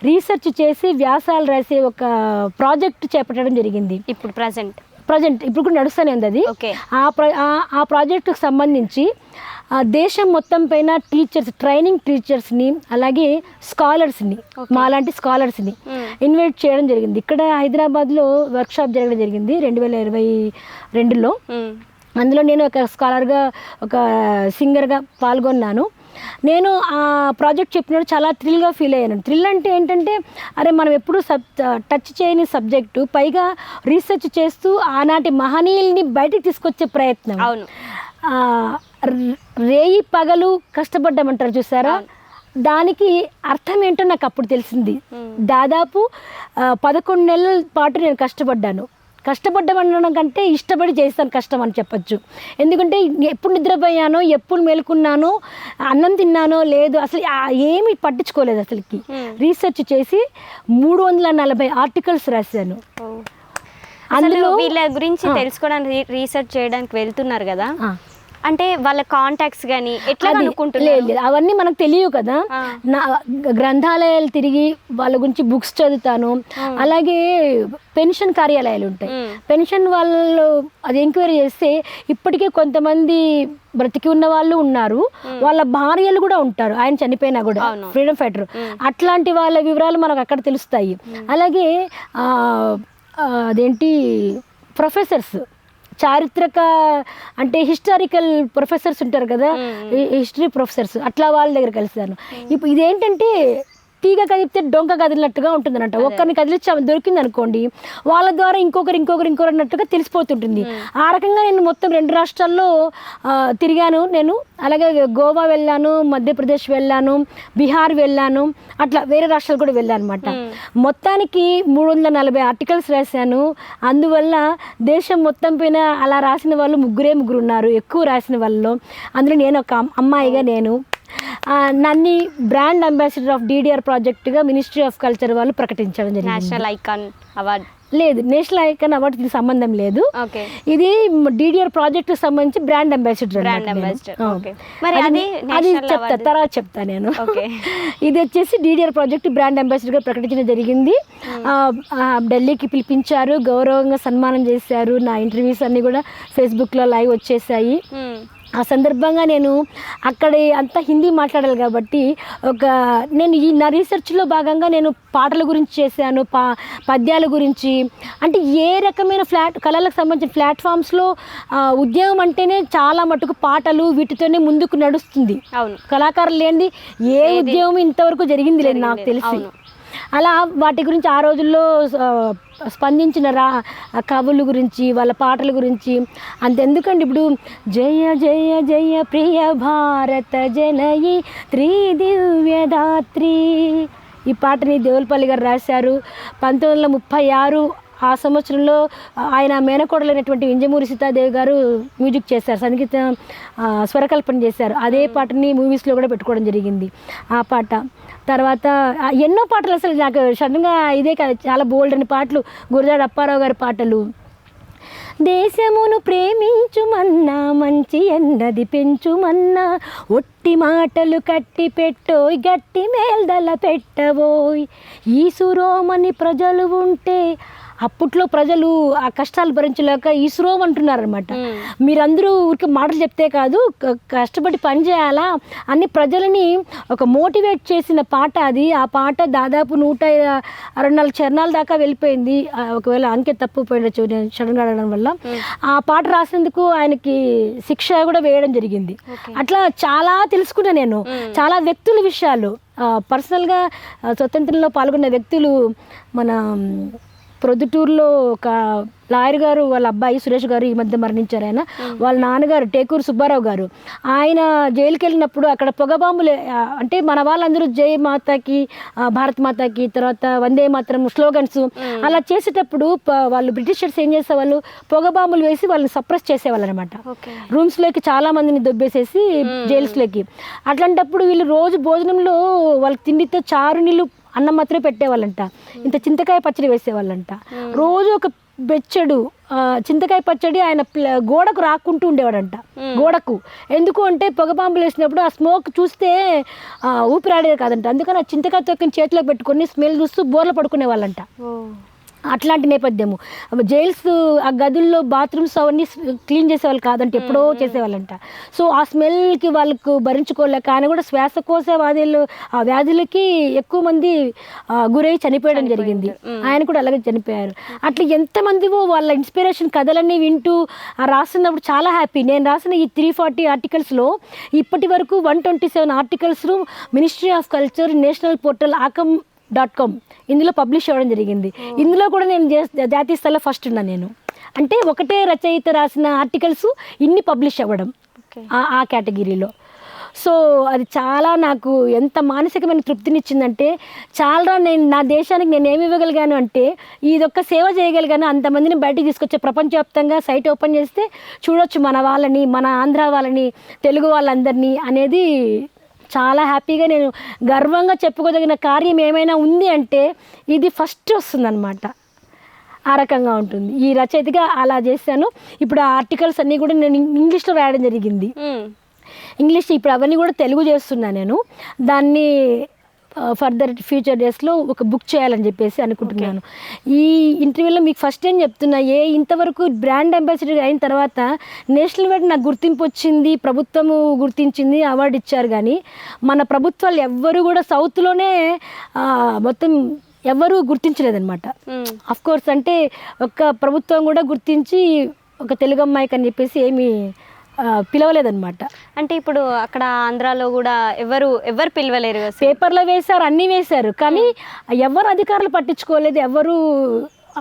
B: రీసెర్చ్ చేసి వ్యాసాలు రాసే ఒక ప్రాజెక్ట్ చేపట్టడం జరిగింది.
A: ఇప్పుడు ప్రజెంట్
B: ఇప్పుడు కూడా నడుస్తూనే ఉంది అది. ఆ ప్రాజెక్టుకు సంబంధించి దేశం మొత్తం పైన ట్రైనింగ్ టీచర్స్ని అలాగే స్కాలర్స్ని, మాలాంటి స్కాలర్స్ని ఇన్వైట్ చేయడం జరిగింది. ఇక్కడ హైదరాబాద్లో వర్క్షాప్ జరగడం జరిగింది 2022లో. అందులో నేను ఒక స్కాలర్గా, ఒక సింగర్గా పాల్గొన్నాను. నేను ఆ ప్రాజెక్ట్ చెప్పినప్పుడు చాలా థ్రిల్గా ఫీల్ అయ్యాను. థ్రిల్ అంటే ఏంటంటే, అరే మనం ఎప్పుడు టచ్ చేయని సబ్జెక్టు, పైగా రీసెర్చ్ చేస్తూ ఆనాటి మహనీయుల్ని బయటికి తీసుకొచ్చే ప్రయత్నం.
A: అవును,
B: రేయి పగలు కష్టపడ్డామంటారు చూసారా, దానికి అర్థం ఏంటో నాకు అప్పుడు తెలిసింది. దాదాపు 11 నెలల పాటు నేను కష్టపడ్డామనడం కంటే ఇష్టపడి చేస్తాను కష్టం అని చెప్పచ్చు. ఎందుకంటే ఎప్పుడు నిద్రపోయానో, ఎప్పుడు మేలుకున్నానో, అన్నం తిన్నానో లేదు, అసలు ఏమీ పట్టించుకోలేదు. అసలుకి రీసెర్చ్ చేసి 340 ఆర్టికల్స్ రాశాను.
A: అందులో వీళ్ళ గురించి తెలుసుకోవడానికి రీసెర్చ్ చేయడానికి వెళ్తున్నారు కదా, అంటే వాళ్ళ కాంటాక్ట్స్ కానీ ఎట్లా అనుకుంటున్నారు?
B: లేదు, అవన్నీ మనకు తెలియవు కదా. నా గ్రంథాలయాలు తిరిగి వాళ్ళ గురించి బుక్స్ చదువుతాను. అలాగే పెన్షన్ కార్యాలయాలు ఉంటాయి, పెన్షన్ వాళ్ళు అది ఎంక్వైరీ చేస్తే ఇప్పటికే కొంతమంది బ్రతికి ఉన్న వాళ్ళు ఉన్నారు, వాళ్ళ భార్యలు కూడా ఉంటారు, ఆయన చనిపోయినా కూడా, ఫ్రీడమ్ ఫైటర్. అట్లాంటి వాళ్ళ వివరాలు మనకు అక్కడ తెలుస్తాయి. అలాగే అదేంటి ప్రొఫెసర్స్, చారిత్రక అంటే హిస్టారికల్ ప్రొఫెసర్స్ ఉంటారు కదా, హిస్టరీ ప్రొఫెసర్స్, అట్లా వాళ్ళ దగ్గర కలిసాను. ఇప్పుడు ఇదేంటంటే తీగ కదిపితే డొంక కదిలినట్టుగా ఉంటుందన్నమాట. ఒక్కరిని కదిలించి దొరికింది అనుకోండి, వాళ్ళ ద్వారా ఇంకొకరు అన్నట్టుగా తెలిసిపోతుంటుంది. ఆ రకంగా నేను మొత్తం 2 రాష్ట్రాల్లో తిరిగాను నేను. అలాగే గోవా వెళ్ళాను, మధ్యప్రదేశ్ వెళ్ళాను, బీహార్ వెళ్ళాను, అట్లా వేరే రాష్ట్రాలు కూడా వెళ్ళాను అనమాట. మొత్తానికి 340 ఆర్టికల్స్ రాశాను. అందువల్ల దేశం మొత్తం పైన అలా రాసిన వాళ్ళు ముగ్గురు ఉన్నారు ఎక్కువ రాసిన వాళ్ళలో. అందులో నేను ఒక అమ్మాయిగా నేను నన్ను బ్రాండ్ అంబాసిడర్ ఆఫ్ DDR ప్రాజెక్టుగా మినిస్ట్రీ ఆఫ్ కల్చర్ వాళ్ళు ప్రకటించడం జరిగింది.
A: నేషనల్ ఐకాన్ అవార్డ్
B: లేదు, నేషనల్ ఐకాన్ అవార్డు దీనికి సంబంధం లేదు. ఇది DDR ప్రాజెక్ట్ సంబంధించి బ్రాండ్ అంబాసిడర్. అది చెప్తా, తర్వాత చెప్తా నేను. ఇది వచ్చేసి DDR ప్రాజెక్ట్ బ్రాండ్ అంబాసిడర్గా ప్రకటించడం జరిగింది. ఢిల్లీకి పిలిపించారు, గౌరవంగా సన్మానం చేశారు. నా ఇంటర్వ్యూస్ అన్నీ కూడా ఫేస్బుక్లో లైవ్ వచ్చేసాయి. ఆ సందర్భంగా నేను అక్కడ అంతా హిందీ మాట్లాడాలి కాబట్టి నేను నా రీసెర్చ్లో భాగంగా నేను పాటల గురించి చేశాను, పద్యాల గురించి. అంటే ఏ రకమైన కళలకు సంబంధించిన ప్లాట్ఫామ్స్లో ఉద్యోగం అంటేనే చాలా మటుకు పాటలు వీటితోనే ముందుకు నడుస్తుంది. కళాకారులు లేనిది ఏ ఉద్యోగం ఇంతవరకు జరిగింది లేదు నాకు తెలిసి. అలా వాటి గురించి ఆ రోజుల్లో స్పందించిన కవుల గురించి, వాళ్ళ పాటల గురించి అంతెందుకండి. ఇప్పుడు జయ జయ జయ ప్రియ భారత జనయి త్రిదివ్యదాత్రి, ఈ పాటని దేవులపల్లి గారు రాశారు. 1936 ఆ సంవత్సరంలో ఆయన మేనకోడలైనటువంటి వింజమూరి సీతాదేవి గారు మ్యూజిక్ చేశారు, సంగీతం స్వరకల్పన చేశారు. అదే పాటని మూవీస్లో కూడా పెట్టుకోవడం జరిగింది ఆ పాట. తర్వాత ఎన్నో పాటలు అసలు నాకు సడన్గా ఇదే కాదు, చాలా బోల్డ్ అని పాటలు, గురజాడ అప్పారావు గారి పాటలు. దేశమును ప్రేమించుమన్నా, మంచి ఎన్నది పెంచుమన్నా, ఒట్టి మాటలు కట్టి పెట్టోయ్, గట్టి మేల్దల పెట్టబోయ్, ఈ సురోమని ప్రజలు ఉంటే. అప్పట్లో ప్రజలు ఆ కష్టాలు భరించలేక ఈశ్రోం అంటున్నారనమాట. మీరందరూ ఊరికి మాటలు చెప్తే కాదు, కష్టపడి పని చేయాలా అన్ని ప్రజలని ఒక మోటివేట్ చేసిన పాట అది. ఆ పాట దాదాపు 164 చరణాల దాకా వెళ్ళిపోయింది. ఒకవేళ అంకె తప్పిపోయినచ్చు నేను సడన్గా అడగడం వల్ల. ఆ పాట రాసేందుకు ఆయనకి శిక్ష కూడా వేయడం జరిగింది. అట్లా చాలా తెలుసుకున్నా నేను, చాలా వ్యక్తుల విషయాలు. పర్సనల్గా స్వతంత్రంలో పాల్గొన్న వ్యక్తులు, మన ప్రొద్దుటూరులో ఒక లాయర్ గారు వాళ్ళ అబ్బాయి సురేష్ గారు ఈ మధ్య మరణించారు. ఆయన వాళ్ళ నాన్నగారు టేకూరు సుబ్బారావు గారు, ఆయన జైలుకి వెళ్ళినప్పుడు అక్కడ పొగబాంబులు, అంటే మన వాళ్ళందరూ జై మాతాకి, భారత్ మాతాకి, తర్వాత వందే మాత్రం స్లోగన్స్ అలా చేసేటప్పుడు వాళ్ళు బ్రిటిషర్స్ ఏం చేసేవాళ్ళు, పొగబాంబులు వేసి వాళ్ళని సప్రెస్ చేసేవాళ్ళు అనమాట. రూమ్స్లోకి చాలా మందిని దొబ్బేసేసి జైల్స్లోకి. అట్లాంటప్పుడు వీళ్ళు రోజు భోజనంలో వాళ్ళ తిండితో చారు నీళ్ళు అన్నం మాత్రమే పెట్టేవాళ్ళంట, ఇంత చింతకాయ పచ్చడి వేసేవాళ్ళంట. రోజు ఒక బెచ్చడు చింతకాయ పచ్చడి ఆయన గోడకు రాకుంటూ ఉండేవాడంట, గోడకు. ఎందుకు అంటే పొగబాంబులు వేసినప్పుడు ఆ స్మోక్ చూస్తే ఊపిరాడేది కాదంట. అందుకని ఆ చింతకాయ తొక్కిన చేతిలో పెట్టుకొని స్మెల్ చూస్తూ బోర్లు పడుకునే వాళ్ళంట. అట్లాంటి నేపథ్యము. జైల్స్ ఆ గదుల్లో బాత్రూమ్స్ అవన్నీ క్లీన్ చేసేవాళ్ళు కాదంటే, ఎప్పుడో చేసేవాళ్ళంట. సో ఆ స్మెల్కి వాళ్ళకు భరించుకోలేక ఆయన కూడా శ్వాసకోశ ఆ వ్యాధులకి ఎక్కువ మంది గురై చనిపోయడం జరిగింది. ఆయన కూడా అలాగే చనిపోయారు. అట్లా ఎంతమందివో వాళ్ళ ఇన్స్పిరేషన్ కథలన్నీ వింటూ రాస్తున్నప్పుడు చాలా హ్యాపీ. నేను రాసిన ఈ 340 ఆర్టికల్స్లో ఇప్పటి వరకు 127 articles ministry of culture national portal akam.com ఇందులో పబ్లిష్ అవ్వడం జరిగింది. ఇందులో కూడా నేను జాతీయ స్థాయిలో ఫస్ట్ ఉన్నాను నేను. అంటే ఒకటే రచయిత రాసిన ఆర్టికల్స్ ఇన్ని పబ్లిష్ అవ్వడం ఆ కేటగిరీలో. సో అది చాలా నాకు ఎంత మానసికమైన తృప్తినిచ్చిందంటే, చాలా నేను నా దేశానికి నేను ఏమి ఇవ్వగలిగాను అంటే, ఇదొక్క సేవ చేయగలిగాను. అంతమందిని బయటికి తీసుకొచ్చే ప్రపంచవ్యాప్తంగా సైట్ ఓపెన్ చేస్తే చూడొచ్చు మన వాళ్ళని, మన ఆంధ్ర వాళ్ళని, తెలుగు వాళ్ళందరినీ అనేది చాలా హ్యాపీగా నేను గర్వంగా చెప్పుకోదగిన కార్యం ఏమైనా ఉంది అంటే ఇది ఫస్ట్ వస్తుందన్నమాట. ఆ రకంగా ఉంటుంది. ఈ రచయితగా అలా చేశాను. ఇప్పుడు ఆ ఆర్టికల్స్ అన్నీ కూడా నేను ఇంగ్లీష్లో రాయడం జరిగింది. ఇంగ్లీష్ ఇప్పుడు అవన్నీ కూడా తెలుగు చేస్తున్నా నేను. దాన్ని ఫర్దర్ ఫ్యూచర్ డేస్లో ఒక బుక్ చేయాలని చెప్పేసి అనుకుంటున్నాను. ఈ ఇంటర్వ్యూలో మీకు ఫస్ట్ ఏం చెప్తున్నా, ఇంతవరకు బ్రాండ్ అంబాసిడర్ అయిన తర్వాత నేషనల్ వైడ్ నాకు గుర్తింపు వచ్చింది, ప్రభుత్వము గుర్తించింది, అవార్డు ఇచ్చారు. కానీ మన ప్రభుత్వాలు ఎవ్వరు కూడా సౌత్లోనే మొత్తం ఎవరు గుర్తించలేదన్నమాట. అఫ్కోర్స్ అంటే ఒక్క ప్రభుత్వం కూడా గుర్తించి ఒక తెలుగు అమ్మాయికి అని చెప్పేసి ఏమీ పిలవలేదన్నమాట.
A: అంటే ఇప్పుడు అక్కడ ఆంధ్రాలో కూడా ఎవరు పిలవలేరు కదా.
B: పేపర్లో వేశారు, అన్నీ వేశారు, కానీ ఎవరు అధికారులు పట్టించుకోలేదు, ఎవరు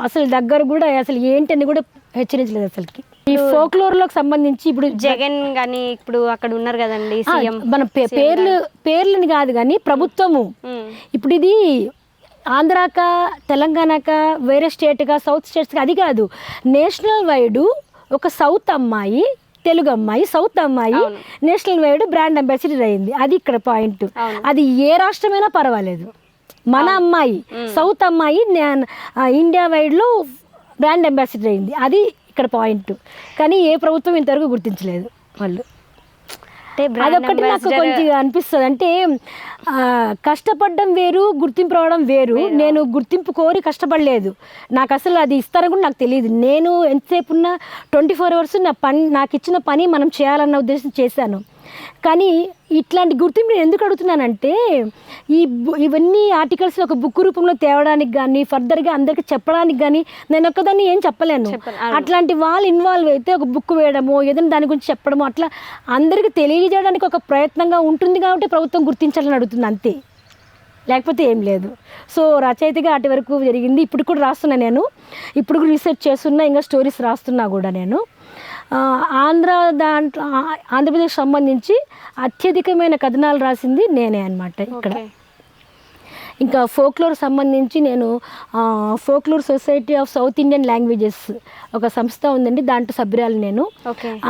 B: అసలు దగ్గర కూడా అసలు ఏంటని కూడా హెచ్చరించలేదు అసలుకి. ఈ ఫోక్లోర్లోకి సంబంధించి ఇప్పుడు
A: జగన్ కానీ ఇప్పుడు అక్కడ ఉన్నారు కదండి సీఎం,
B: మన పేర్లని కాదు కానీ ప్రభుత్వము ఇప్పుడు ఇది ఆంధ్రాక తెలంగాణక వేరే స్టేట్గా సౌత్ స్టేట్స్గా అది కాదు, నేషనల్ వైడ్ ఒక సౌత్ అమ్మాయి, తెలుగు అమ్మాయి, సౌత్ అమ్మాయి నేషనల్ వైడ్ బ్రాండ్ అంబాసిడర్ అయింది. అది ఇక్కడ పాయింట్. అది ఏ రాష్ట్రమైనా పర్వాలేదు, మన అమ్మాయి సౌత్ అమ్మాయి ఇండియా వైడ్లో బ్రాండ్ అంబాసిడర్ అయింది. అది ఇక్కడ పాయింట్. కానీ ఏ ప్రభుత్వం ఇంతవరకు గుర్తించలేదు వాళ్ళు. అదొక్కటి నాకు కొంచెం అనిపిస్తుంది. అంటే కష్టపడడం వేరు, గుర్తింపు రావడం వేరు. నేను గుర్తింపు కోరి కష్టపడలేదు, నాకు అసలు అది ఇస్తారని కూడా నాకు తెలియదు. నేను ఎంతసేపు ఉన్న 24 hours నాకు ఇచ్చిన పని మనం చేయాలన్న ఉద్దేశం చేశాను. కానీ ఇట్లాంటి గుర్తింపు నేను ఎందుకు అడుగుతున్నానంటే ఇవన్నీ ఆర్టికల్స్ ఒక బుక్ రూపంలో తేవడానికి కానీ ఫర్దర్గా అందరికీ చెప్పడానికి కానీ నేను ఒక్కదాన్ని ఏం చెప్పలేను. అట్లాంటి వాళ్ళు ఇన్వాల్వ్ అయితే ఒక బుక్ వేయడము, ఏదైనా దాని గురించి చెప్పడము, అట్లా అందరికీ తెలియజేయడానికి ఒక ప్రయత్నంగా ఉంటుంది కాబట్టి ప్రభుత్వం గుర్తించాలని అడుగుతుంది అంతే, లేకపోతే ఏం లేదు. సో రచయితగా అటు వరకు జరిగింది. ఇప్పుడు కూడా రాస్తున్నా, నేను ఇప్పుడు కూడా రీసెర్చ్ చేస్తున్నా, ఇంకా స్టోరీస్ రాస్తున్నా కూడా. నేను ఆంధ్రప్రదేశ్ సంబంధించి అత్యధికమైన కథనాలు రాసింది నేనే అన్నమాట ఇక్కడ. ఇంకా ఫోక్లోర్ సంబంధించి నేను folklore society of south Indian languages ఒక సంస్థ ఉందండి, దాంట్లో సభ్యురాలు నేను.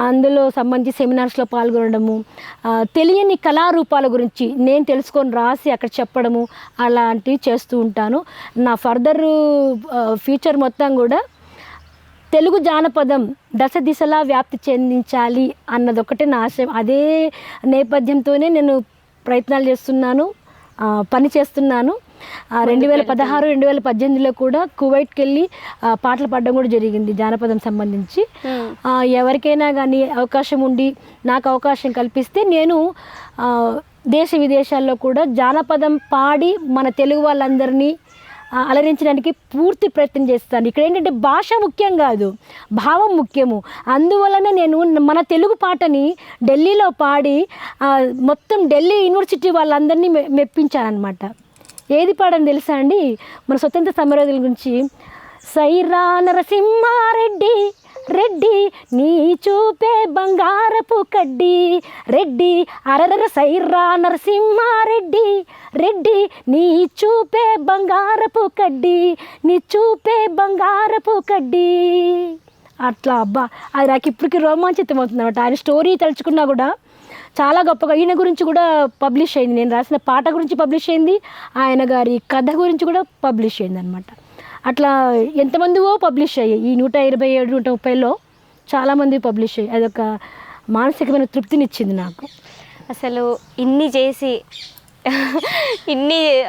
B: అందులో సంబంధించి సెమినార్స్లో పాల్గొనడము, తెలియని కళారూపాల గురించి నేను తెలుసుకొని రాసి అక్కడ చెప్పడము అలాంటివి చేస్తూ ఉంటాను. నా ఫర్దర్ ఫ్యూచర్ మొత్తం కూడా తెలుగు జానపదం దశ దిశలా వ్యాప్తి చెందించాలి అన్నదొక్కటే నా ఆశయం. అదే నేపథ్యంతోనే నేను ప్రయత్నాలు చేస్తున్నాను, పని చేస్తున్నాను. 2016, 2018లో కూడా కువైట్కి వెళ్ళి పాటలు పాడడం కూడా జరిగింది జానపదం సంబంధించి. ఎవరికైనా కానీ అవకాశం ఉండి నాకు అవకాశం కల్పిస్తే నేను దేశ విదేశాల్లో కూడా జానపదం పాడి మన తెలుగు వాళ్ళందరినీ అలరించడానికి పూర్తి ప్రయత్నం చేస్తాను. ఇక్కడ ఏంటంటే భాష ముఖ్యం కాదు, భావం ముఖ్యము. అందువలన నేను మన తెలుగు పాటని ఢిల్లీలో పాడి మొత్తం ఢిల్లీ యూనివర్సిటీ వాళ్ళందరినీ మెప్పించానమాట. ఏది పాడని తెలుసా అండి, మన స్వతంత్ర సమరయోధుల గురించి. సైరా నరసింహారెడ్డి రెడ్డి నీ చూపే బంగారపు కడ్డి, రెడ్డి అరరర సైరా నరసింహారెడ్డి రెడ్డి నీ చూపే బంగారపు కడ్డి, నీ చూపే బంగారపు కడ్డి. అట్లా అబ్బా, అది నాకు ఇప్పటికీ రోమాంచితం అవుతుంది అనమాట. ఆయన స్టోరీ తలుచుకున్నా కూడా చాలా గొప్పగా. ఈయన గురించి కూడా పబ్లిష్ అయింది, నేను రాసిన పాట గురించి పబ్లిష్ అయింది, ఆయన గారి కథ గురించి కూడా పబ్లిష్ అయింది అనమాట. అట్లా ఎంతమందివో పబ్లిష్ అయ్యాయి. ఈ 127, 130లో చాలామంది పబ్లిష్ అయ్యాయి. అదొక మానసికమైన తృప్తినిచ్చింది నాకు.
A: అసలు ఇన్ని చేసి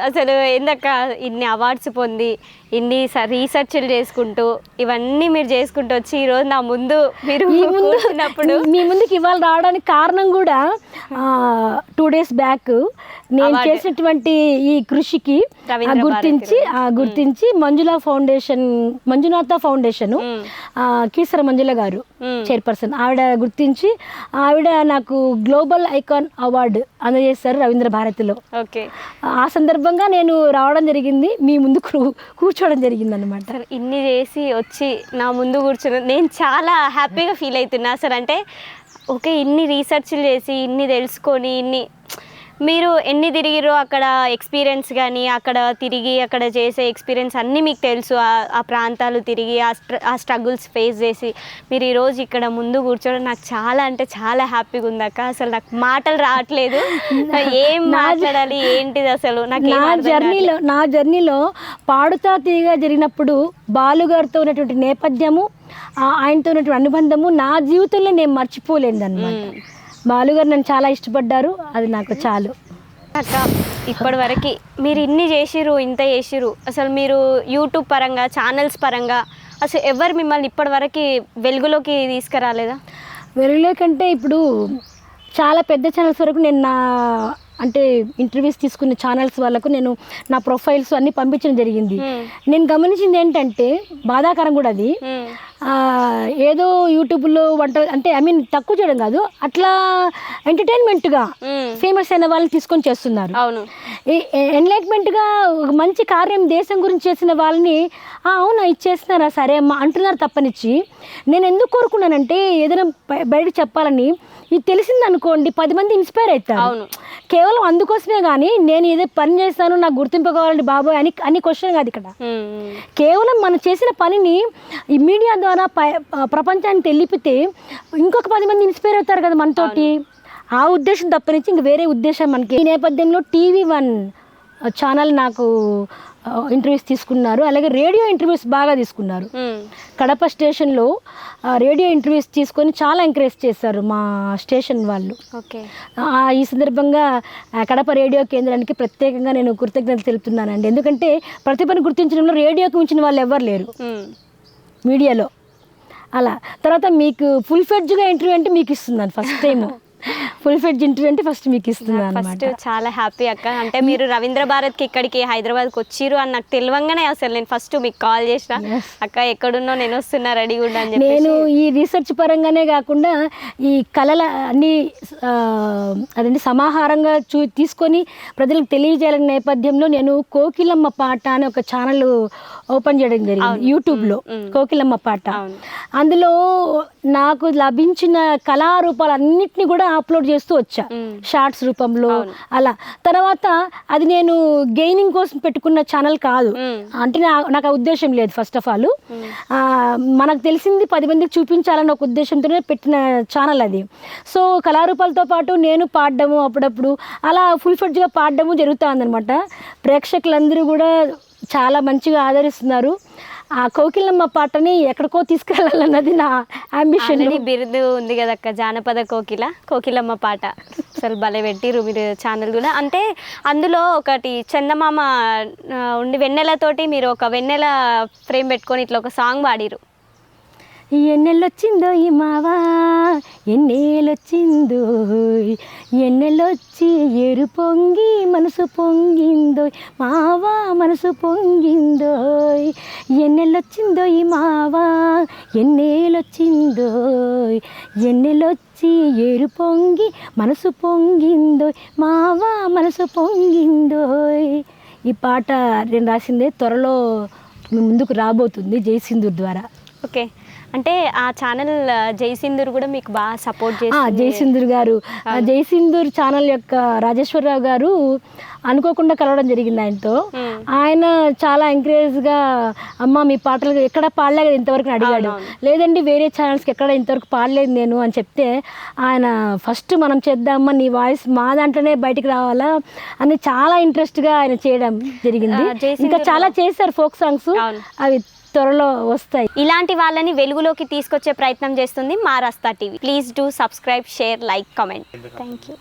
A: అసలు ఏందక్క ఇన్ని అవార్డ్స్ పొంది ఇన్ని రీసెర్చ్లు చేసుకుంటూ ఇవన్నీ మీరు చేసుకుంటూ వచ్చి ఈరోజు నా ముందు మీరు
B: మీ ముందుకు ఇవాళ రావడానికి కారణం కూడా 2 days బ్యాక్ నేను చేసినటువంటి ఈ కృషికి గుర్తించి మంజునాథ ఫౌండేషన్ కీసర మంజుల గారు చైర్పర్సన్, ఆవిడ గుర్తించి ఆవిడ నాకు గ్లోబల్ ఐకాన్ అవార్డు అందజేశారు రవీంద్ర భారతిలో. ఆ సందర్భంగా నేను రావడం జరిగింది, మీ ముందు కూర్చోవడం జరిగింది అనమాట.
A: ఇన్ని చేసి వచ్చి నా ముందు కూర్చుని నేను చాలా హ్యాపీగా ఫీల్ అవుతున్నా. అసలు అంటే ఓకే, ఇన్ని రీసెర్చ్లు చేసి ఇన్ని తెలుసుకొని మీరు ఎన్ని తిరిగిరో అక్కడ ఎక్స్పీరియన్స్ కానీ అక్కడ తిరిగి అక్కడ చేసే ఎక్స్పీరియన్స్ అన్నీ మీకు తెలుసు. ఆ ప్రాంతాలు తిరిగి ఆ స్ట్రగుల్స్ ఫేస్ చేసి మీరు ఈరోజు ఇక్కడ ముందు కూర్చోవడం నాకు చాలా అంటే చాలా హ్యాపీగా ఉందాక. అసలు నాకు మాటలు రావట్లేదు, ఏం మాట్లాడాలి ఏంటిది అసలు నాకు.
B: నా జర్నీలో పాడుతా తీగా జరిగినప్పుడు బాలుగారితో ఉన్నటువంటి నేపథ్యము, ఆయనతో ఉన్నటువంటి అనుబంధము నా జీవితంలో నేను మర్చిపోలేను అనమాట. బాలుగారు నన్ను చాలా ఇష్టపడ్డారు, అది నాకు చాలు.
A: అక్క ఇప్పటి వరకు మీరు ఇన్ని చేసిరు, ఇంత చేసిరు, అసలు మీరు యూట్యూబ్ పరంగా ఛానల్స్ పరంగా అసలు ఎవరు మిమ్మల్ని ఇప్పటి వరకు వెలుగులోకి తీసుకురాలేదా?
B: వెలుగులోకంటే ఇప్పుడు చాలా పెద్ద ఛానల్స్ వరకు నేను అంటే ఇంటర్వ్యూస్ తీసుకున్న ఛానల్స్ వాళ్ళకు నేను నా ప్రొఫైల్స్ అన్నీ పంపించడం జరిగింది. నేను గమనించింది ఏంటంటే బాధాకరం కూడా అది, ఏదో యూట్యూబ్లో వంట అంటే తక్కువ చేయడం కాదు, అట్లా ఎంటర్టైన్మెంట్గా ఫేమస్ అయిన వాళ్ళని తీసుకొని చేస్తున్నారు.
A: అవును,
B: ఎన్లైట్మెంట్గా ఒక మంచి కార్యం దేశం గురించి చేసిన వాళ్ళని అవునా ఇచ్చేస్తున్నారా సరే అమ్మా అంటున్నారు తప్పనిచ్చి. నేను ఎందుకు కోరుకున్నానంటే ఏదైనా బయటకు చెప్పాలని, ఇది తెలిసింది అనుకోండి 10 మంది ఇన్స్పైర్ అవుతారు. కేవలం అందుకోసమే కానీ నేను ఏదో పని చేస్తాను నాకు గుర్తింపు కావాలండి బాబోయ్ అని క్వశ్చన్ కాదు ఇక్కడ. కేవలం మనం చేసిన పనిని ఈ మీడియా ద్వారా ప్రపంచాన్ని తెలిపితే ఇంకొక 10 మంది ఇన్స్పైర్ అవుతారు కదా మనతోటి. ఆ ఉద్దేశం తప్పనిచ్చి ఇంక వేరే ఉద్దేశం మనకి. ఈ నేపథ్యంలో TV1 ఛానల్ నాకు ఇంటర్వ్యూస్ తీసుకున్నారు, అలాగే రేడియో ఇంటర్వ్యూస్ బాగా తీసుకున్నారు. కడప స్టేషన్లో రేడియో ఇంటర్వ్యూస్ తీసుకొని చాలా ఎంకరేజ్ చేశారు మా స్టేషన్ వాళ్ళు.
A: ఓకే,
B: ఈ సందర్భంగా కడప రేడియో కేంద్రానికి ప్రత్యేకంగా నేను కృతజ్ఞతలు తెలుపుతున్నానండి. ఎందుకంటే ప్రతిభను గుర్తించడంలో రేడియోకి ఉంచిన వాళ్ళు ఎవ్వరు లేరు మీడియాలో. అలా తర్వాత మీకు ఫుల్ ఫ్లెడ్జ్గా ఇంటర్వ్యూ అంటే మీకు ఇస్తున్నాను first time. Full fledged interview అంటే ఫస్ట్ మీకు ఇస్తున్నాను
A: ఫస్ట్. చాలా హ్యాపీ అక్క, అంటే మీరు రవీంద్ర భారత్కి ఇక్కడికి హైదరాబాద్కి వచ్చిర్రు అని నాకు తెలియంగానే అసలు నేను ఫస్ట్ మీకు కాల్ చేసిన, అక్క ఎక్కడున్నో నేను వస్తున్నా రెడీ కూడా అని చెప్పి. నేను
B: ఈ రీసెర్చ్ పరంగానే కాకుండా ఈ కళల అన్ని అదండి సమాహారంగా తీసుకొని ప్రజలకు తెలియజేయాలనే నేపథ్యంలో నేను కోకిలమ్మ పాట అని ఒక ఛానల్ ఓపెన్ చేయడం జరిగింది యూట్యూబ్లో. కోకిలమ్మ పాట, అందులో నాకు లభించిన కళారూపాలన్నింటినీ కూడా అప్లోడ్ చేస్తూ వచ్చా షార్ట్స్ రూపంలో. అలా తర్వాత అది నేను గెయినింగ్ కోసం పెట్టుకున్న ఛానల్ కాదు, అంటే నాకు ఆ ఉద్దేశం లేదు. ఫస్ట్ ఆఫ్ ఆల్ మనకు తెలిసింది 10 మందికి చూపించాలన్న ఒక ఉద్దేశంతోనే పెట్టిన ఛానల్ అది. సో కళారూపాలతో పాటు నేను పాడడము అప్పుడప్పుడు అలా ఫుల్ ఫ్లెడ్జ్గా పాడడము జరుగుతుందన్నమాట. ప్రేక్షకులందరూ కూడా చాలా మంచిగా ఆదరిస్తున్నారు. ఆ కోకిలమ్మ పాటని ఎక్కడికో తీసుకెళ్ళాలన్నది నా అంబిషన్.
A: బిరుదు ఉంది కదక్క, జానపద కోకిలమ్మ పాట అసలు భలే పెట్టిరు మీరు ఛానల్ కూడా. అంటే అందులో ఒకటి చందమామ ఉండి వెన్నెలతోటి మీరు ఒక వెన్నెల ఫ్రేమ్ పెట్టుకొని ఇట్లా ఒక సాంగ్ పాడిరు.
B: ఎన్నెలొచ్చిందో ఈ మావా ఎన్నేలొచ్చిందో, ఎన్నెలొచ్చి ఎరు పొంగి మనసు పొంగిందో మావా మనసు పొంగిందో, ఎన్నెలొచ్చిందో ఈ మావా ఎన్నేలొచ్చిందో, ఎన్నెలొచ్చి ఎరు పొంగి మనసు పొంగిందో మావా మనసు పొంగిందో. ఈ పాట నేను రాసిందే, త్వరలో ముందుకు రాబోతుంది జయసింధూర్ ద్వారా.
A: ఓకే, అంటే ఆ ఛానల్ జయసింధూర్ కూడా మీకు బాగా సపోర్ట్ చేస్తారు.
B: జయసింధూర్ గారు, జయసింధూర్ ఛానల్ యొక్క రాజేశ్వరరావు గారు అనుకోకుండా కలవడం జరిగింది ఆయనతో. ఆయన చాలా ఎంకరేజ్గా అమ్మ మీ పాటలు ఎక్కడ పాడలేదు ఇంతవరకు అడిగాడు. లేదండి వేరే ఛానల్స్కి ఎక్కడ ఇంతవరకు పాడలేదు నేను అని చెప్తే ఆయన ఫస్ట్ మనం చేద్దామా నీ వాయిస్ మా దాంట్లోనే బయటికి రావాలా అని చాలా ఇంట్రెస్ట్గా ఆయన చేయడం జరిగింది. ఇంకా చాలా చేశారు ఫోక్ సాంగ్స్, అవి త్వరలో వస్తాయి.
A: ఇలాంటి వాళ్ళని వెలుగులోకి తీసుకొచ్చే ప్రయత్నం చేస్తుంది మా Rasta TV. Please do subscribe, share, like, comment. Thank you.